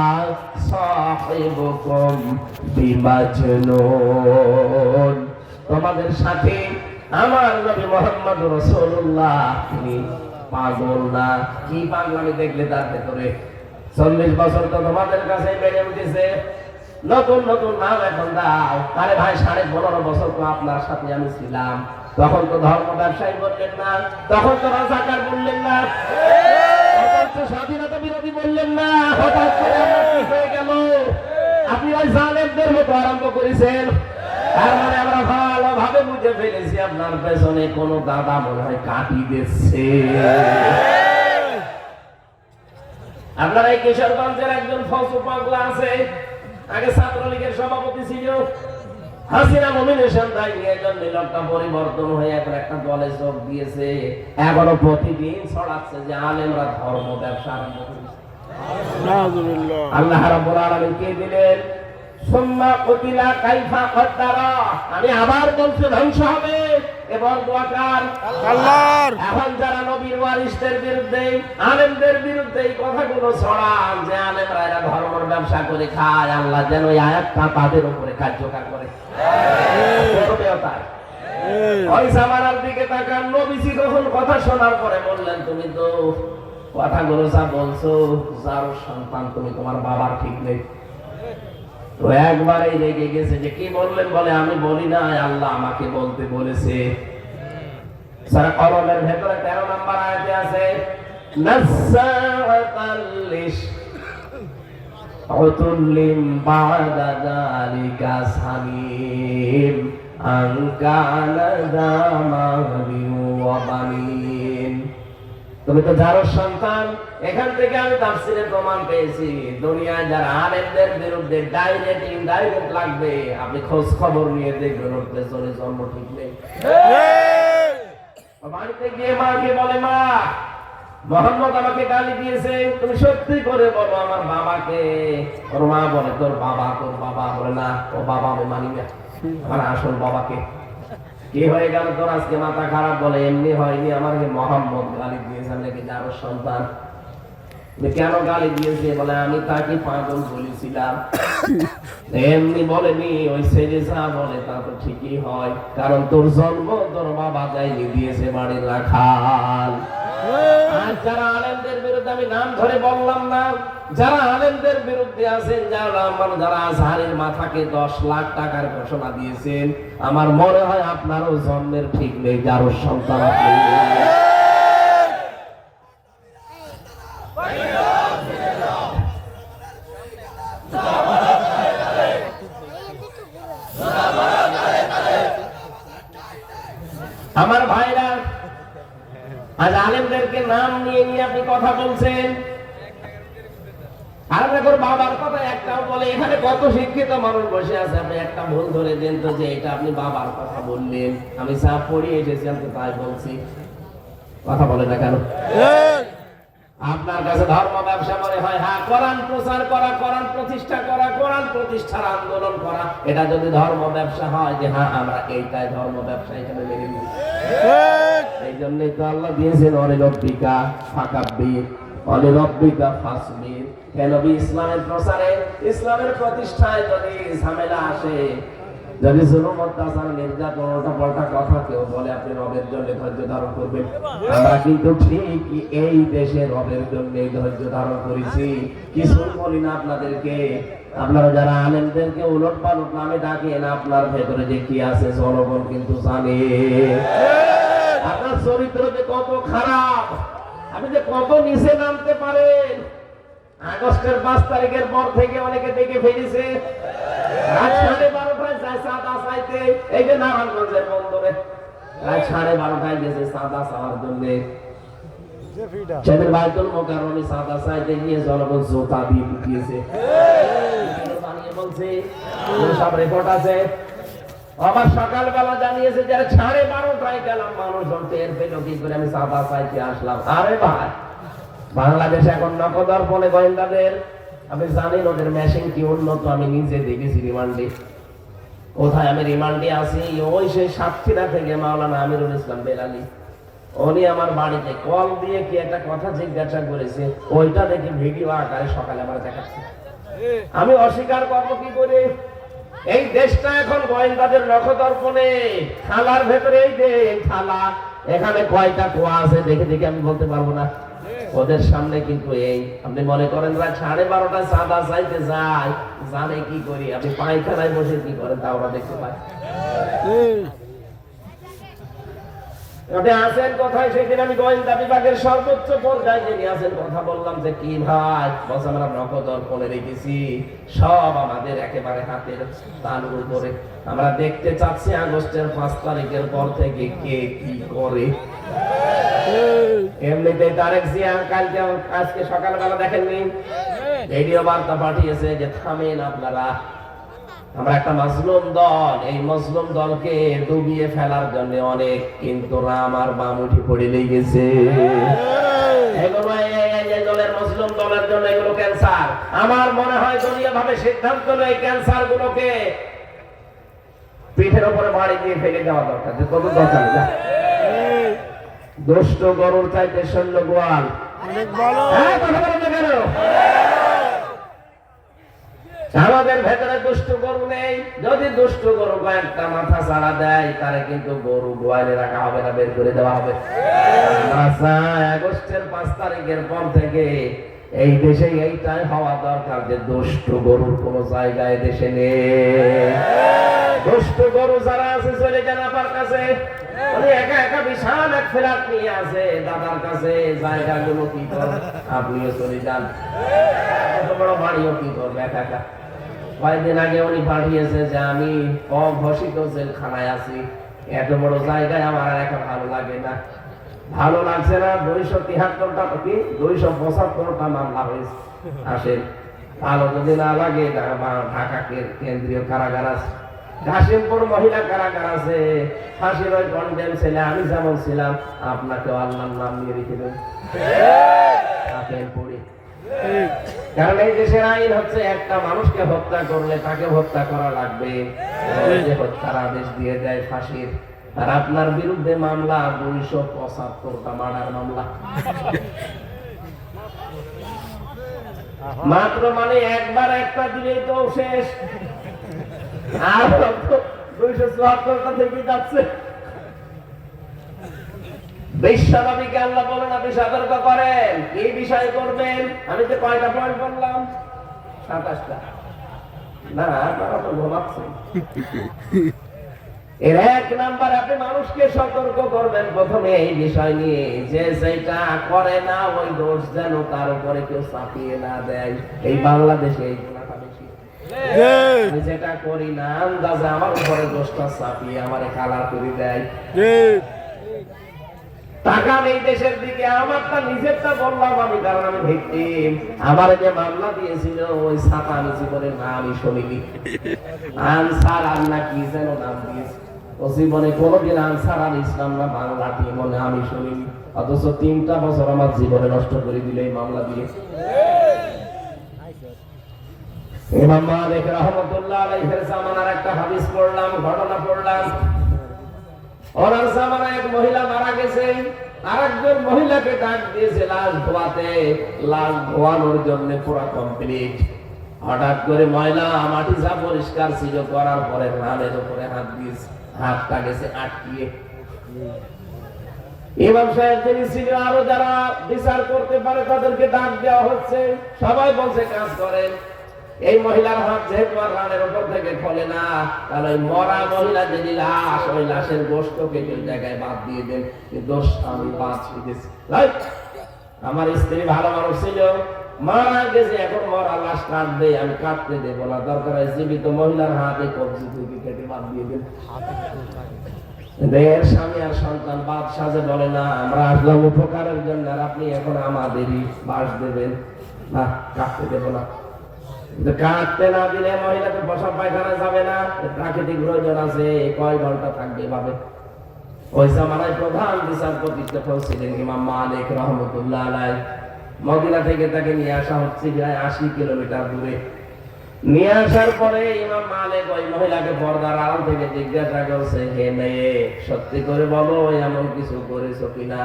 সাহিবুকুম বিমাজনুন, তোমাদের সাথে আমার নবী মুহাম্মদ রাসূলুল্লাহ তিনি পাগল না। কি পাগলামি দেখলে তার ভেতরে? 40 বছর তো তোমাদের কাছে বেড়ে উঠেছে, নতুন নতুন নাম এখন দাও। আরে ভাই 15.5 বছর তো আপনার সাথে আমি ছিলাম, তখন তো ধর্ম ব্যবসায়ী বললেন না, তখন তো রাজাকার বললেন না, তখন তো স্বাধীনতা বিরোধী বললেন না। হঠাৎ করে আপনার কি হয়ে গেল? আপনি ওই জালেমদের মতো আরম্ভ করেছেন। তার মানে আমরা ভালোভাবে বুঝে ফেলেছি আপনার পেছনে কোনো দাদা মনে হয় কাটি দিচ্ছে। আপনার এই কিশোরগঞ্জের একজন ফসু পাগলা আছে, আগে ছাত্রলীগের সভাপতি ছিল, হাসিনা নমিনেশন দেয়নি, এজন্য লোকটা পরিবর্তন হয়ে এখন একটা দলে যোগ দিয়েছে। এখনো প্রতিদিন ছড়াচ্ছে যে আলেমরা ধর্ম ব্যবসা আরম্ভ করেছে। আল্লাহ রাব্বুল আলামিন কে দিলেন? সুম্মা কুতিলা কাইফা কদ্দারা, আমি আবার বলছি ধ্বংস হবে। এবার দোয়াকার আল্লাহর। এখন যারা নবীর ওয়ারিসদের বিরুদ্ধে আলেমদের বিরুদ্ধে এই কথাগুলো ছড়ান যে আলেমরা এরা ধর্মের ব্যবসা করে খায়, আল্লাহ যেন এই আয়াতটা তাদের উপরে কার্যকর করে। ওই জামানার দিকে তাকান, নবীজি যখন কথা শোনার পরে বললেন তুমি তো কথাগুলো যা বলছো যার সন্তান তুমি, তোমার বাবার ঠিক নেই। তো একবারেই রেগে গেছে যে কি বললেন? বলে আমি বলি না, আল্লাহ আমাকে বলতে বলেছে। সূরা কলমের ভেতরে 13 নম্বর আয়াতে আছে নাসাআতাল্লিশ উতুল্লিম বাদা যালিকা সামিম আনকানা দামাবি ওয়া বানিন। তুমি তো যার সন্তান। এখান থেকে আমি তাফসীরে প্রমাণ পেয়েছি দুনিয়ায় যারা আলেমদের বিরুদ্ধে ডাইরেক্ট ইনডাইরেক্ট লাগবে, আপনি খোঁজ খবর নিয়ে দেখবেন ওর পেছনে জন্ম ঠিক নেই। বাড়িতে গিয়ে মাকে বলে মা মোহাম্মদ আমাকে গালি দিয়েছে, তুমি সত্যি করে বলো আমার বাবাকে। ওর মা বলে তোর বাবা? তোর বাবা? বলে না, ও বাবা আমি মানি না, আমার আসল বাবাকে। কি হয়ে গেল তোর আজকে মাথা খারাপ? বলে এমনি হয়নি, আমার মোহাম্মদ গালি দিয়েছে, আমি নাকি যার সন্তান। কেন গালি দিয়েছে? বলে আমি তাকে পাগল বলেছিলাম। এমনি বলেনি, ওই ছেলে যা বলে তা তো ঠিকই হয়, কারণ তোর জন্ম তোর বাবা যায়নি, দিয়েছে বাড়ির রাখাল। আর যারা আলেমদের বিরুদ্ধে, আমি নাম ধরে বললাম না, যারা আলেমদের বিরুদ্ধে আছেন, যারা আজহারের মাথাকে 10 লাখ টাকার ঘোষণা দিয়েছেন, আমার মনে হয় আপনারও জন্মের ঠিক নেই, যারও সন্তান আপনি। আমার ভাইরা, আজ আলেমদেরকে নাম নিয়ে নিয়ে আপনি কথা বলছেন, আর দেখুন বাবার কথা একটাও বলে। এখানে কত শিক্ষিত মানুষ বসে আছে, আপনি একটা ভুল ধরে দেন তো যে এটা আপনি বাবার কথা বললেন। আমি যা পড়ে এসেছি আমি তাই বলছি, কথা বলে না কেন? আপনার কাছে ধর্ম ব্যবসা মনে হয়? হ্যাঁ, কোরআন প্রচার করা, কোরআন প্রতিষ্ঠা করা, কোরআন প্রতিষ্ঠার আন্দোলন করা, এটা যদি ধর্ম ব্যবসা হয় যে হ্যাঁ আমরা এইটাই ধর্ম ব্যবসা, এখানে লেগে নিই। এই জন্যই তো আল্লাহ দিয়েছেন অনিরব্বিকা ফাকাব্বির অনিরব্বিকা ফাসবির। কেন? ইসলামের প্রচারে, ইসলামের প্রতিষ্ঠায় যদি ঝামেলা আসে, যদি জুলুম অত্যাচার নির্যাতন উল্টাপাল্টা কথা কেউ বলে, আপনি রবের জন্য ধৈর্য ধারণ করবেন। আমরা কিন্তু ঠিকই এই দেশে রবের জন্য ধৈর্য ধারণ করেছি, কিছু বলি না আপনাদেরকে। আপনারা যারা আলেমদেরকে উলট পালট নামে ডাকেন, আপনার ভেতরে যে কি আছে জনগণ কিন্তু জানে। আপনার চরিত্র যে কত খারাপ, আপনি যে কত নিচে নামতে পারেন। আগস্টের 5 তারিখের পর থেকে অনেকে দেখে ফেলেছে, রাত 12:30টায় যায় চাঁদা চাইতে। এই যে নারায়ণগঞ্জের বন্দরে রাত 12:30টায় গেছে চাঁদা চাওয়ার জন্য। সেদিন বাইতুল মোকাররমে চাঁদা চাইতে গিয়ে জনগণ জোতা দিয়ে পিটিয়েছে। বলছে সব রেকর্ড আছে। আবার সকালবেলা জানিয়েছে যে 12:30টায় গেলাম, মানুষজন টের পেল কি করে আমি চাঁদা চাইতে আসলাম। আরে ভাই, বাংলাদেশ এখন নকদর্পণে গোয়েন্দাদের আপনি জানেন ওদের মেশিন কি উন্নত, আমি নিজে দেখেছি রিমান্ডে। কোথায় আমি রিমান্ডে আছি, ওই সেই সাতক্ষীরা থেকে মাওলানা আমিরুল ইসলাম বেলালি, উনি আমার বাড়িতে কল দিয়ে কি একটা কথা জিজ্ঞাসা করেছে, ওইটা দেখে ভিডিও আকারে সকালে আমার দেখাচ্ছে। আমি অস্বীকার করবো কি করে? এই দেশটা এখন গোয়েন্দাদের নখদর্পণে, থালার ভেতরে এই যে থালা, এখানে কয়টা কোয়া আছে দেখে দেখে আমি বলতে পারবো না। ওদের সামনে কিন্তু এই আপনি মনে করেন রাত 12:30 চাঁদা চাইতে যায়, জানে কি করি, আপনি পায়খানায় বসে কি করেন তা ওরা দেখতে পায়। আপনি আছেন কোথায়? সেদিন আমি গোয়েন্দা বিভাগের সর্বোচ্চ পর্যায়ে যিনি আছেন কথা বললাম যে কি ভাই, বস আমরা নখদর্পণে রেখেছি সব আমাদের একেবারে হাতের তালুর উপরে, আমরা দেখতে চাচ্ছি আগস্টের 5 তারিখের পর থেকে কে কি করে। এমনিতে তারেক জিয়া কালকে আজকে সকালবেলা দেখেননি রেডিও বার্তা পাঠিয়েছে যে থামেন আপনারা, আমরা একটা মাজলুম দল, এই মাজলুম দলকে ডুবিয়ে ফেলার জন্য অনেক কিন্তু রাম আর বাম উঠে পড়ে লেগেছে। এগুলো এই দলের মাজলুম দলের জন্য এগুলো ক্যান্সার। আমার মনে হয় দলীয় ভাবে সিদ্ধান্ত নেই এই ক্যান্সার গুলোকে পিঠের উপরে বাড়ি দিয়ে ফেলে দেওয়া দরকার, যে কত দরকার না। দুষ্ট গরুর চাইতে সৈন্য গোয়াল অনেক ভালো। হ্যাঁ, কথা বলেন না কেন? আমাদের ভেতরে দুষ্ট গরু নেই। যদি দুষ্ট গরু কয়েকটা মাথা ছাড়া দেয়, তারে কিন্তু গরু গোয়ালে রাখা হবে না, বের করে দেওয়া হবে। আগস্টের 5 তারিখের পর থেকে এই দেশে এইটাই হওয়া দরকার যে দুষ্ট গরুর কোন জায়গায় দেশে নেই। দুষ্ট গরু যারা আছে চলে যান আপার কাছে, উনি একা একা বিশাল এক ফ্ল্যাট নিয়ে আছে দাদার কাছে, জায়গাগুলো কি করবে, আপনিও চলে যান, এত বড় বাড়িও কি করবে একা একা। কয়েকদিন আগে উনি পাঠিয়েছে যে আমি অঘোষিত জেলখানায় আছি, এত বড় জায়গায় আমার আর এখন ভালো লাগে না। ভালো লাগছে না, 273টা কি 275টা মামলা হয়েছে। আসেন, ভালো যদি না লাগে ঢাকা কেন্দ্রীয় কারাগার আছে, কাশিমপুর মহিলা কারাগার আছে, ফাঁসির ওই কন্ডেম ছেলে আমি যেমন ছিলাম, আপনাকেও আল্লাহর নাম নিয়ে রেখে দেন, থাকেন পড়ে। কারণ এই দেশের আইন হচ্ছে একটা মানুষকে হত্যা করলে তাকে হত্যা করা লাগবে, হত্যার আদেশ দিয়ে দেয় ফাঁসির। আর আপনার বিরুদ্ধে মামলা 275টা মার্ডার মামলা, মাত্র মানে একবার একটা দিলেই তো শেষ, আর 274টা থেকে যাচ্ছে। বিশ্বনবীকে আল্লাহ বলেন আপনি সতর্ক করেন, কি বিষয় করবেন। আমি যে কয়টা পয়েন্ট বললাম, 27টা না, আপনারা তো ঘুমাচ্ছেন। এর 1 নাম্বার, আপনি মানুষকে সতর্ক করবেন প্রথমে এই বিষয় নিয়ে যে যেটা করে না ওই দোষ যেন তার উপরে কেউ চাপিয়ে না দেয়। এই বাংলাদেশে এই গুণাটা বেশি, আমি যেটা করি না আন্দাজে আমার উপরে দোষটা চাপিয়ে আমারে কালার করে দেয়। টাকা নেই দেশের দিকে, আমারটা নিজেরটা বললাম আমি, কারণ আমি ভিকটিম। আমার যে মামলা দিয়েছিল ওই ছাতা আমি জীবনে নামই শুনিনি, আনসার আল্লাহ কি যেন নাম দিয়েছে, ও জীবনে কোনোদিন আনসার আল ইসলাম না বাংলা মনে আমি শুনিনি, অথচ 3টা বছর আমার জীবনে নষ্ট করে দিলে এই মামলা দিয়ে। ইমাম মালিক রাহমাতুল্লাহ আলাইহির জামানার একটা হাদিস পড়লাম, ঘটনা পড়লাম। ওনার জামানায় এক মহিলা মারা গেছে, আরেকজন মহিলাকে ডাক দিয়েছে লাশ ধোয়াতে, লাশ ধোয়ানোর জন্য পুরো কমপ্লিট। হঠাৎ করে ময়লা মাটি যা পরিষ্কার ছিল করার পরে রানের উপরে হাত দিয়েছে, হাতটা গেছে আটকিয়ে। ইমাম সাহেব যিনি ছিল, আরো যারা বিচার করতে পারে তাদেরকে ডাক দেওয়া হচ্ছে, সবাই বলছে কাজ করেন। এই মহিলার হাত যেহেতু আর রানের উপর থেকে খোলে না, তাহলে ওই মরা মহিলা যিনি লাশ, ওই লাশের গোশতকে কোন জায়গায় বাদ দিয়ে দেন, দোষ আমি বাদ দিয়েছি। আমার স্ত্রী ভালো মানুষ ছিল, মারা গেছে, এখন মরা লাশ কাটবে, আমি কাটতে দেবো না, দরকার হয় জীবিত মহিলার হাতে কবজি থেকে কেটে বাদ দিয়ে দেন। এর স্বামী আর সন্তান বাদ সাজে বলে না আমরা আসলাম উপকারের জন্য, আর আপনি এখন আমাদেরই বাস দেবেন না, কাটতে দেবো না। কাটতে না দিলে মহিলা তো বসা পায়খানা যাবে না, প্রাকৃতিক প্রয়োজন আছে, কয় ঘন্টা থাকবে ভাবে। ওই জামানায় প্রধান বিচারপতি ছিলেন ইমাম মালিক রাহমাতুল্লাহ আলাইহি। মদিনা থেকে তাকে নিয়ে আসা হচ্ছে প্রায় 80 কিলোমিটার দূরে। নিয়ে আসার পরে ইমাম মালিক ওই মহিলাকে পর্দার আড়াল থেকে জিজ্ঞাসা করছে, হে মেয়ে, সত্যি করে বলো এমন কিছু করেছো কিনা?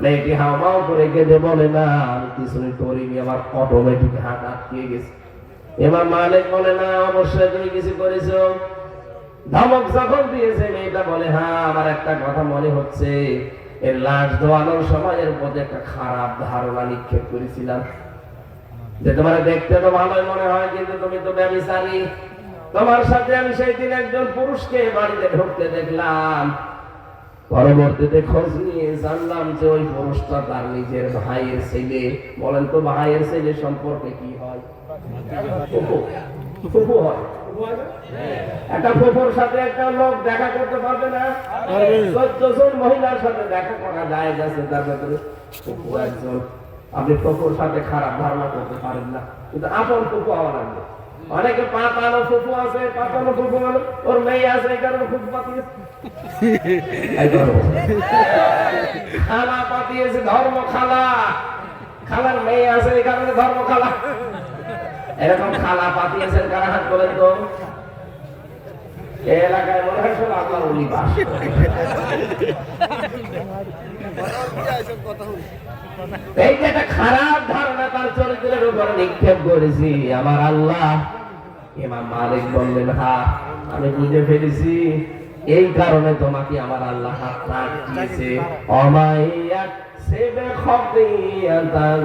মেয়েটি হাওমাও করে কেঁদে বলে, না আমি কিছুই করিনি, আমার অটোমেটিক হাত আটকে গেছে। ইমাম মালিক বলে, না অবশ্যই তুমি কিছু করেছো। ধমক যখন দিয়েছে মেয়েটা বলে, হ্যাঁ আমার একটা কথা মনে হচ্ছে, এর লাশ ধোয়ানোর সময় এর প্রতি একটা খারাপ ধারণা নিক্ষেপ করেছিলাম, যে তোমার দেখতে তো ভালোই মনে হয় কিন্তু তুমি তো ব্যভিচারী। তোমার সাথে আমি সেই দিন একজন পুরুষকে বাড়িতে ঢুকতে দেখলাম। পরবর্তীতে খোঁজ নিয়ে জানলাম যে ওই পুরুষটা তার নিজের ভাইয়ের ছেলে। বলেন তো ভাইয়ের ছেলে সম্পর্কে কি হয়? ফুফু হয়। একটা ফুফুর সাথে একটা লোক দেখা করতে পারবে না? 14 জন মহিলার সাথে দেখা করা যায় গেছে, তার ভেতরে ফুফু একজন। আপনি ফুফুর সাথে খারাপ ধারণা করতে পারেন না, কিন্তু আপন ফুফু হওয়া লাগবে। অনেকে পাতানো ফুফু আছে, পাতানো ফুফু মানে ওর মেয়ে আছে, এই কারণে ফুফু পাতিয়েছে। খালা পাতিয়েছে, ধর্ম খালা। খালার মেয়ে আছে, এই কারণে ধর্ম খালা। এরকম খালা পাতিয়েছেন কারা? হাত করেন তো। এই এলাকায় মনে হয় সব আপনার উনি বাস করে। এই যে একটা খারাপ ধারণা তার চরিত্রের উপরে নিক্ষেপ করেছি আমার আল্লাহ। ইমাম মালিক বললেন, হ্যাঁ আমি বুঝে ফেলেছি, এই কারণে তোমাকে আমার আল্লাহ হাত দিয়েছে। অমাইয়াক সেবে খতিয়াতান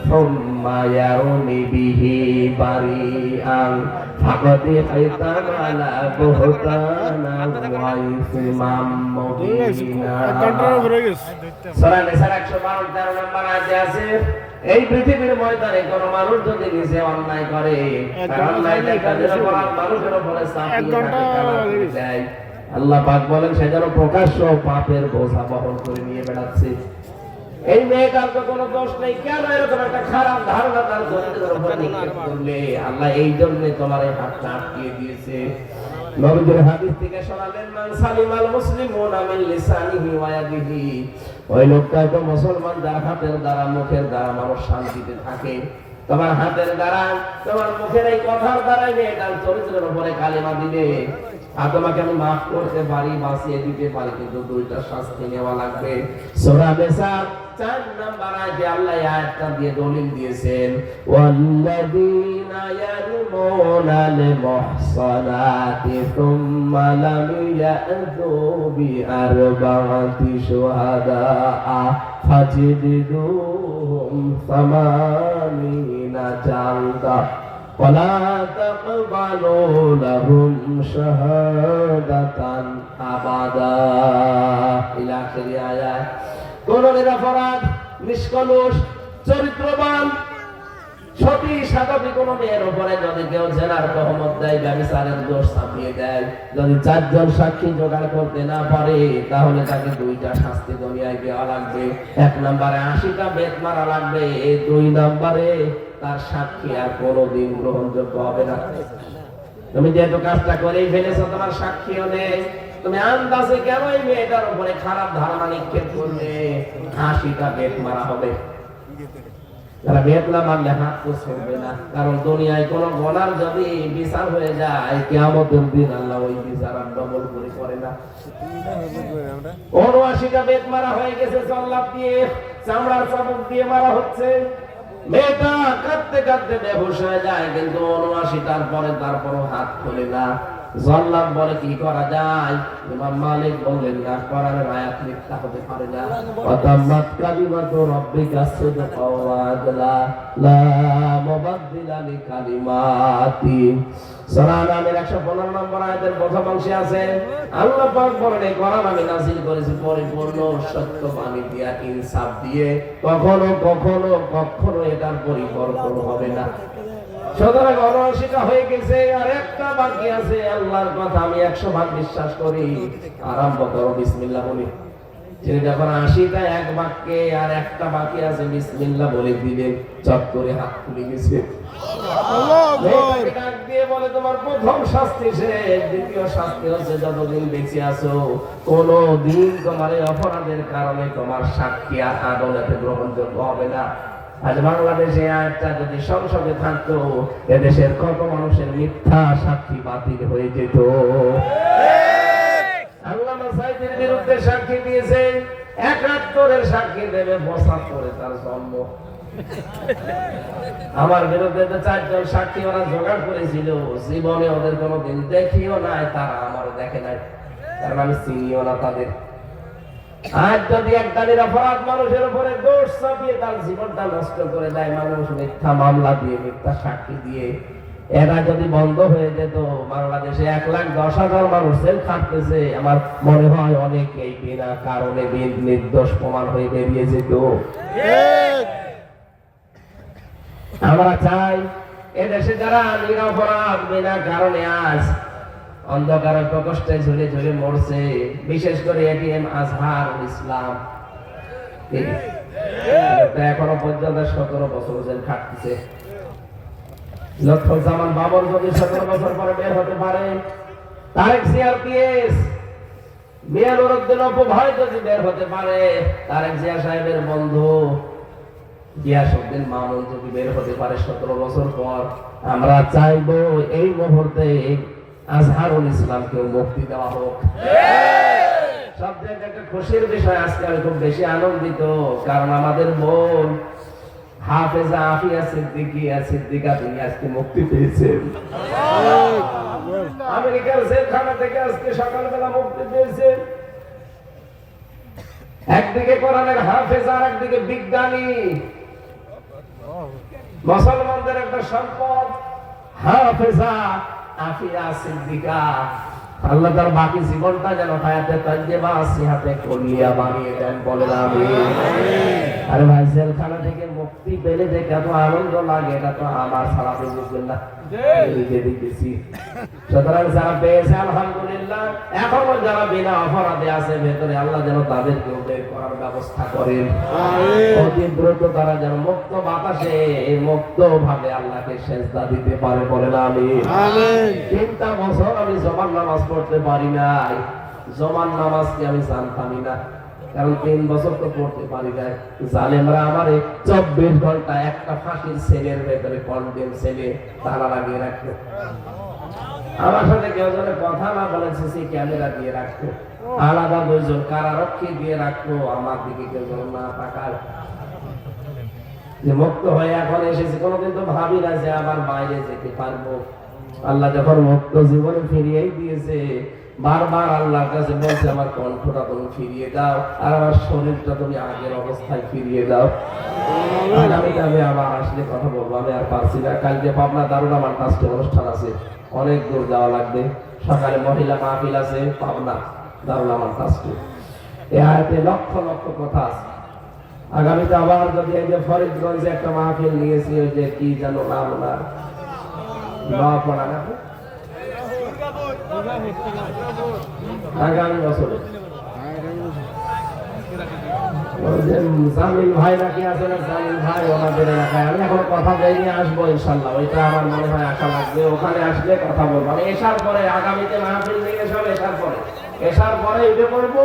সুম্মা ইয়ারুনি বিহি বারিআন ফাকাদি হাইতান আলা বুহতানা ওয়া ইসমাম মুবিনা। সূরা নিসা 112 নম্বর আয়াতে আছে, এই পৃথিবীর ময়দানে কোন মানুষ যদি নিজে অন্যায় করে, অন্যায়টা তাদের উপর মানুষের উপরে চাপিয়ে দেয়, আল্লাহ পাক বলেন সে যেন প্রকাশ্য পাপের বোঝা বহন করে নিয়ে বেড়াচ্ছে। এই মেয়েটার তো কোনো দোষ নেই, কেন এরকম একটা খারাপ ধারণা তার চরিত্রের উপর নিক্ষেপ করলে? আল্লাহ এই জন্য তোমার এই হাতটা আটকিয়ে দিয়েছে। নবীর হাদিস থেকে শোনালেন, মান সালিমাল মুসলিমুনা মিন লিসানিহি ওয়া ইয়াদিহি, ওই লোকটা তো মুসলমান যার হাতের দ্বারা মুখের দ্বারা মানুষ শান্তিতে থাকে। তোমার হাতের দ্বারা তোমার মুখের এই কথার দ্বারাই মেয়েটার চরিত্রের উপরে কালিমা দিবে। আর তোমাকে আমি মাফ করতে পারি, বাঁচিয়ে দিতে পারি, কিন্তু দুইটা শাস্তি নেওয়া লাগবে। সূরা নিসা 4 নম্বর আয়াতে আল্লাহ এই আয়াতটা দিয়ে দলিল দিয়েছেন, ওয়াল্লাযীনা ইয়ারমুনাল মুহসানাতি সুম্মা লাম ইয়া'তু বিআরবা'তি শুহাদা ফাজলিদুহুম 80 জালদা ولا تقبلوا لهم شهادة أبدا إلى آخر الآية। কোন নিরপরাধ নিষ্কলুষ চরিত্রবান সতী সাধবী কোন মেয়ের উপরে যদি কেউ জেনার তহমত দেয়, ব্যভিচারের দোষ চাপিয়ে দেয়, যদি 4 জন সাক্ষী জোগাড় করতে না পারে, তাহলে তাকে 2টা শাস্তি দুনিয়ায় দেওয়া লাগবে। 1 নম্বরে 80টা বেত মারা লাগবে, 2 নম্বরে তার সাক্ষী আর কোনোদিন গ্রহণযোগ্য হবে না। তুমি যেহেতু কাজটা করেই ফেলেছো, তোমার সাক্ষীও নেই, তুমি আন্দাজে কেন এই মেয়েটার উপরে খারাপ ধারণা নিক্ষেপ করলে? 80টা বেত মারা হবে। যারা বেত না মারলে হাত তো ছড়বে না, কারণ দুনিয়ায় কোন গুনার যদি বিচার হয়ে যায়, কিয়ামতের দিন আল্লাহ ওই বিচার আর ডবল করে করে না। 79টা বেত মারা হয়ে গেছে, জল্লাদ দিয়ে চামড়ার চাবুক দিয়ে মারা হচ্ছে। মেয়েটা কাঁদতে কাঁদতে বেহুশ হয়ে যায়, কিন্তু 79টার পরে তারপরও হাত খোলে না। জল্লাদ বলে কি করা যায়? ইমাম মালিক বললেন, না কোরআনের আয়াত মিথ্যা হতে পারে না। ওয়াতাম্মাত কালিমাতু রাব্বিকা সিদকাও ওয়া আদলা লা মুবাদদিলা লিকালিমাতি। সূরা আনামের 115 নম্বর আয়াতের প্রথম অংশে আছে, আল্লাহ পাক বলেন, এই কোরআন আমি নাযিল করেছি পরিপূর্ণ সত্য বাণী দিয়া, ইনসাফ দিয়ে, কখনো কখনো কখনো এটার পরিবর্তন হবে না। সুতরাং 79টা হয়ে গেছে, আর একটা বাকি আছে। আল্লাহর কথা আমি 100 ভাগ বিশ্বাস করি। আরম্ভ করো বিসমিল্লাহ বলি। তিনি যখন 80টা এক বাক্যে আর একটা বাকি আছে, বিসমিল্লাহ বলে দিলেন, চট করে হাত খুলে গেছে। ডাক দিয়ে বলে, তোমার প্রথম শাস্তি শেষ, দ্বিতীয় শাস্তি হচ্ছে যতদিন বেঁচে আছো কোনদিন তোমার এই অপরাধের কারণে তোমার সাক্ষী আর আদালতে গ্রহণযোগ্য হবে না। আজ বাংলাদেশে আয়াতটা যদি সংসদে থাকতো, এদেশের কত মানুষের মিথ্যা সাক্ষী বাতিল হয়ে যেত। আল্লামা সাঈদীর বিরুদ্ধে সাক্ষী দিয়েছে, ৭১-এর সাক্ষী দেবে, ৭২-এ তার জন্ম। আমার বিরুদ্ধে তো ৪ জন সাক্ষী ওরা জোগাড় করেছিল, জীবনে ওদের কোনোদিন দেখিও নাই, তারা আমার দেখে নাই, কারণ আমি চিনিও না তাদের। আজ যদি একদানের অপরাধ মানুষের উপরে দোষ চাপিয়ে তার জীবনটা নষ্ট করে দেয়, মানুষ মিথ্যা মামলা দিয়ে, মিথ্যা সাক্ষী দিয়ে, এরা যদি বন্ধ হয়ে যেত, বাংলাদেশে ১,১০,০০০ মানুষ জেল খাটতেছে, আমার মনে হয় অনেকেই বিনা কারণে নির্দোষ প্রমাণ হয়ে বেরিয়ে যেত। আমরা চাই এদেশে যারা নিরপরাধ বিনা কারণে আজ অন্ধকারের প্রকোষ্ঠে ঝুলে ঝুলে মরছে, বিশেষ করে এটিএম আজহারুল ইসলাম, এখনো পর্যন্ত ১৭ বছর জেল খাটতেছে। লুৎফুজ্জামান বাবর যদি ১৭ বছর পরে বের হতে পারে, তারেক জিয়ার পিএস মিয়ানুরউদ্দিন অপু ভাই যদি বের হতে পারে, তারেক জিয়া সাহেবের বন্ধু গিয়াসউদ্দিন মামুন যদি বের হতে পারে ১৭ বছর পর, আমরা চাইবো এই মুহূর্তে আজহারুল ইসলামকে মুক্তি দেওয়া হোক। সবচেয়ে একটা খুশির বিষয়, আজকে আমি খুব বেশি আনন্দিত, কারণ আমাদের বোন হাফেজা আফিয়া সিদ্দিকা তিনি আজকে মুক্তি পেয়েছেন। আমেরিকার জেলখানা থেকে আজকে সকালবেলা মুক্তি পেয়েছেন। একদিকে কোরআনের হাফেজ, আর একদিকে বিজ্ঞানী, মুসলমানদের একটা সম্পদ হাফেজা আফিয়া সিদ্দিকা। আল্লাহ তার বাকি জীবনটা যেন হায়াতে তাইয়্যিবা সিহাতে কলিয়া বানিয়ে দেন, বলেন আমিন। আরে ভাই, জেলখানা থেকে মুক্তি পেলে যে কত আনন্দ লাগে, এটা তো আমার ছাড়া কেউ বুঝবেন না, নিজে দেখেছি। সুতরাং যারা পেয়েছে আলহামদুলিল্লাহ, এখনো যারা বিনা অপরাধে আছে ভেতরে, আল্লাহ যেন তাদেরকেও বের করার ব্যবস্থা করেন। অতি দ্রুত তারা যেন মুক্ত বাতাসে মুক্ত ভাবে আল্লাহকে সেজদা দিতে পারে, বলেন আমিন। 3টা বছর আমি জমান নামাজ পড়তে পারি নাই, জমান নামাজকে আমি জানতামই না, কারণ 3 বছর তো পড়তে পারি নাই। জালেমরা আমারে 24 ঘন্টা একটা ফাঁসির সেলের ভেতরে, কন্ডেম সেলে তালা লাগিয়ে রাখতো। আমার সাথে কেউ যেন কথা না বলে সিসি ক্যামেরা দিয়ে রাখতো, আলাদা 2 জন কারারক্ষী দিয়ে রাখতো, আমার দিকে কেউ যেন না তাকায়। যে মুক্ত হয়ে এখন এসেছি, কোনোদিন তো ভাবি না যে আবার বাইরে যেতে পারবো। আল্লাহ যখন মুক্ত জীবনে ফিরিয়েই দিয়েছে, বারবার আল্লাহর কাছে বলছে, আমার কণ্ঠটা তুমি ফিরিয়ে দাও, আর আমার শরীরটা তুমি আগের অবস্থায় ফিরিয়ে দাও। আমি আবার আসলে কথা বলবো, আমি আর পারছি না। কালকে পাবনা দারুল আমার ট্রাস্টে অনুষ্ঠান আছে, অনেক দূর যাওয়া লাগবে। সকালে মহিলা মাহফিল আছে পাবনা দারুল আমার ট্রাস্টে। এ আয়াতে লক্ষ লক্ষ কথা আছে। আগামীতে আবার যদি এই যে ফরিদগঞ্জে একটা মাহফিল নিয়েছি, ওই যে কি যেন নাম, না পড়া না, আগামী বছরে জামিল ভাই নাকি আছে না, জামিল ভাই ওনাদের এলাকায়, আমি এখন কথা দেয়নি, আসবো ইনশাল্লাহ। ওইটা আমার মনে হয় আশা লাগবে, ওখানে আসলে কথা বলবো। আমি এসার পরে আগামীতে মাহফিল নিয়ে সব এসার পরে উঠে পড়বো।